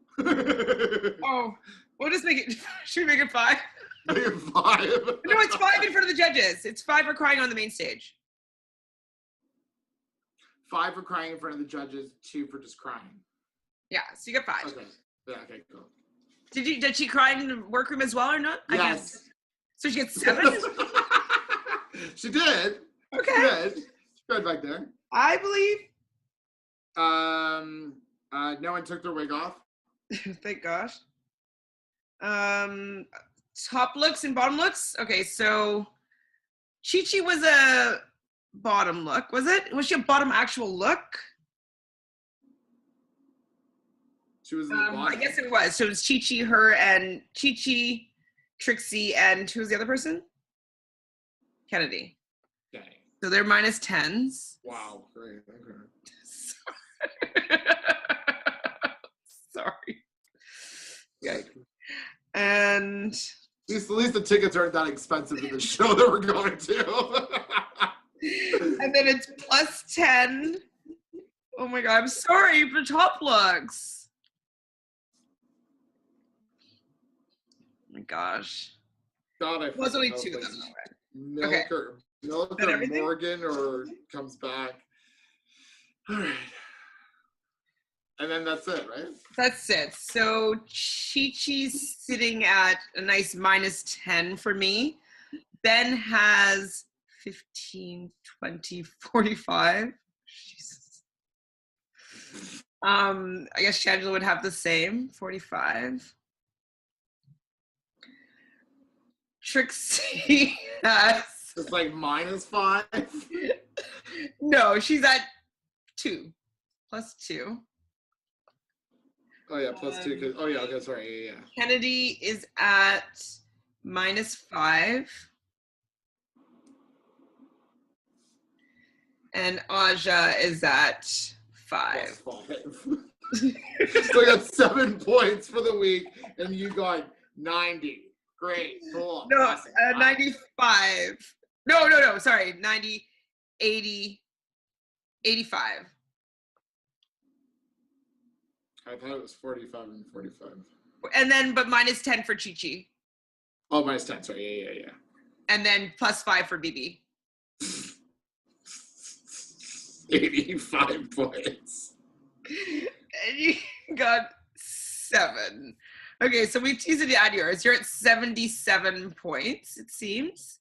Oh, we'll just make it, should we make it 5? Make it 5. No, it's 5 in front of the judges. It's 5 for crying on the main stage. 5 for crying in front of the judges, 2 for just crying. Yeah, so you get 5. Okay. Yeah, okay, cool. Did she cry in the workroom as well or not? Yes. So she gets 7? She did. Okay. She did. She's good back there. I believe. No one took their wig off. Thank gosh. Top looks and bottom looks. Okay, so Chi-Chi was a bottom look, was it? Was she a bottom actual look? She was in the bottom. I guess it was. So it was Chi-Chi, her, and Chi-Chi, Trixie, and who was the other person? Kennedy. Dang. So they're minus 10s. Wow, great. Okay. Sorry. Yeah. And at least the tickets aren't that expensive to the show that we're going to. And then it's plus 10. Oh my God, I'm sorry for top looks. Oh my gosh. God, it was only 2 of them. Milk or Morgan or comes back. All right. And then that's it, right? That's it. So Chi-Chi's sitting at a nice -10 for me. Ben has 15, 20, 45. Jesus. I guess Shangela would have the same, 45. Trixie has... It's like -5. No, she's at 2. +2. Oh yeah, +2. Oh yeah, okay, sorry. Yeah. Kennedy is at -5. And Aja is at 5. +5. So I got 7 points for the week, and you got 90. Great, cool. No, Awesome. 95. No, sorry, 90, 80, 85. I thought it was 45 and 45. And then, but -10 for Chi-Chi. Oh, -10, sorry, yeah. And then +5 for BB. 85 points. And you got 7. Okay, so we teased it at yours. You're at 77 points, it seems.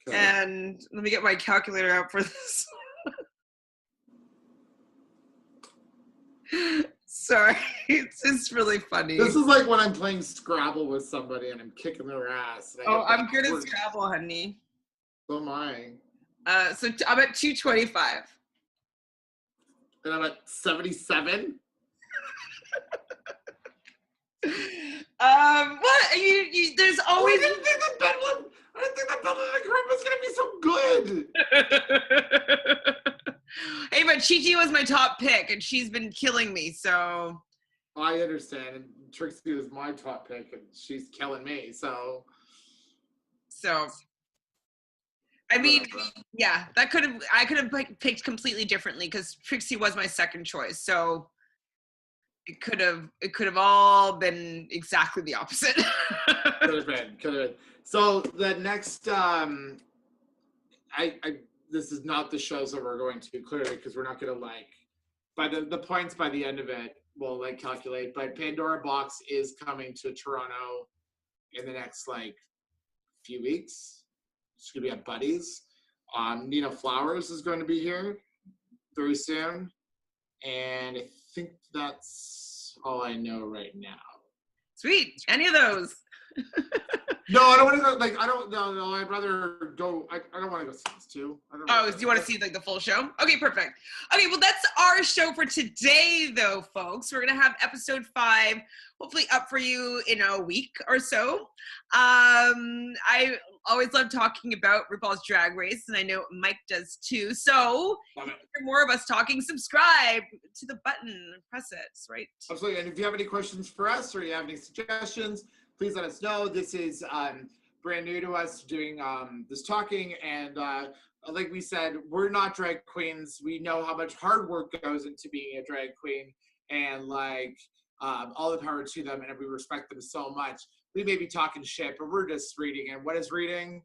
Okay. And let me get my calculator out for this. Sorry, it's just really funny. This is like when I'm playing Scrabble with somebody and I'm kicking their ass. I'm good at Scrabble, honey. So am I. So I'm at 225. And I'm at 77. What? You there's always... I didn't think that Bedlam group was gonna be so good. Hey, but Chi-Chi was my top pick, and she's been killing me, so... I understand, and Trixie was my top pick, and she's killing me, so... I mean, yeah, I could have picked completely differently, because Trixie was my second choice, so... It could have all been exactly the opposite. Could have been. So the next, this is not the shows that we're going to clearly because we're not going to by the points by the end of it we'll calculate. But Pandora Box is coming to Toronto in the next few weeks. It's going to be at Buddy's. Nina Flowers is going to be here very soon, and I think that's all I know right now. Sweet. Any of those? No, I don't want to go. I don't. No. I'd rather go. I don't want to go see this too. Do you want to see the full show? Okay, perfect. Okay, well that's our show for today, though, folks. We're gonna have episode 5 hopefully up for you in a week or so. I always love talking about RuPaul's Drag Race, and I know Mike does too. So, if you hear more of us talking, subscribe to the button, press it, right? Absolutely. And if you have any questions for us or you have any suggestions, please let us know. This is brand new to us doing this talking, and like we said, we're not drag queens. We know how much hard work goes into being a drag queen, and all the power to them, and we respect them so much. We may be talking shit, but we're just reading. And what is reading?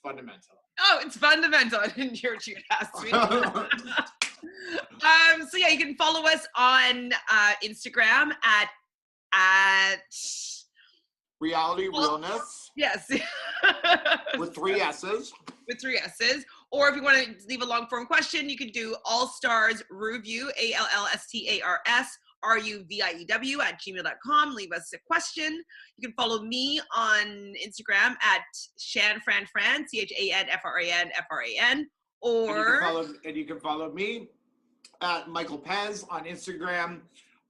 Fundamental. Oh, it's fundamental. I didn't hear what you asked me. So yeah, you can follow us on Instagram at Reality Realness. Yes. With 3 S's. With 3 S's. Or if you want to leave a long form question, you can do Allstars Ruview, ALLSTARS RUVIEW @gmail.com. Leave us a question. You can follow me on Instagram at ShanFranFran, CHANFRAN. Or you can follow me at Michael Pez on Instagram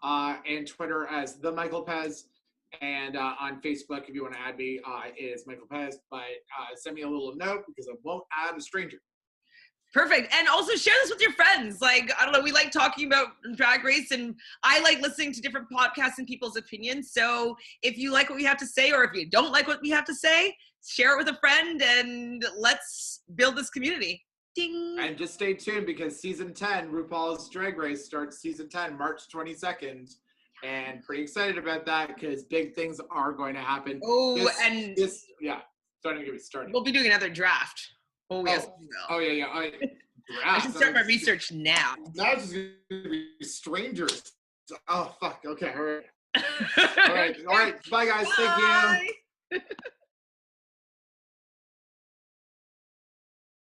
and Twitter as the Michael Pez. And on Facebook, if you want to add me, it is Michael Pez. But send me a little note because I won't add a stranger. Perfect. And also share this with your friends. I don't know, we like talking about Drag Race, and I like listening to different podcasts and people's opinions. So if you like what we have to say, or if you don't like what we have to say, share it with a friend, and let's build this community. Ding. And just stay tuned because season 10, RuPaul's Drag Race starts season 10, March 22nd. And pretty excited about that because big things are going to happen. Oh, starting to get me started. We'll be doing another draft. Oh, yes. Oh, yeah. I should start my research now. Now it's just gonna be strangers. Oh fuck. Okay. All right. All right. Bye, guys. Bye. Thank you.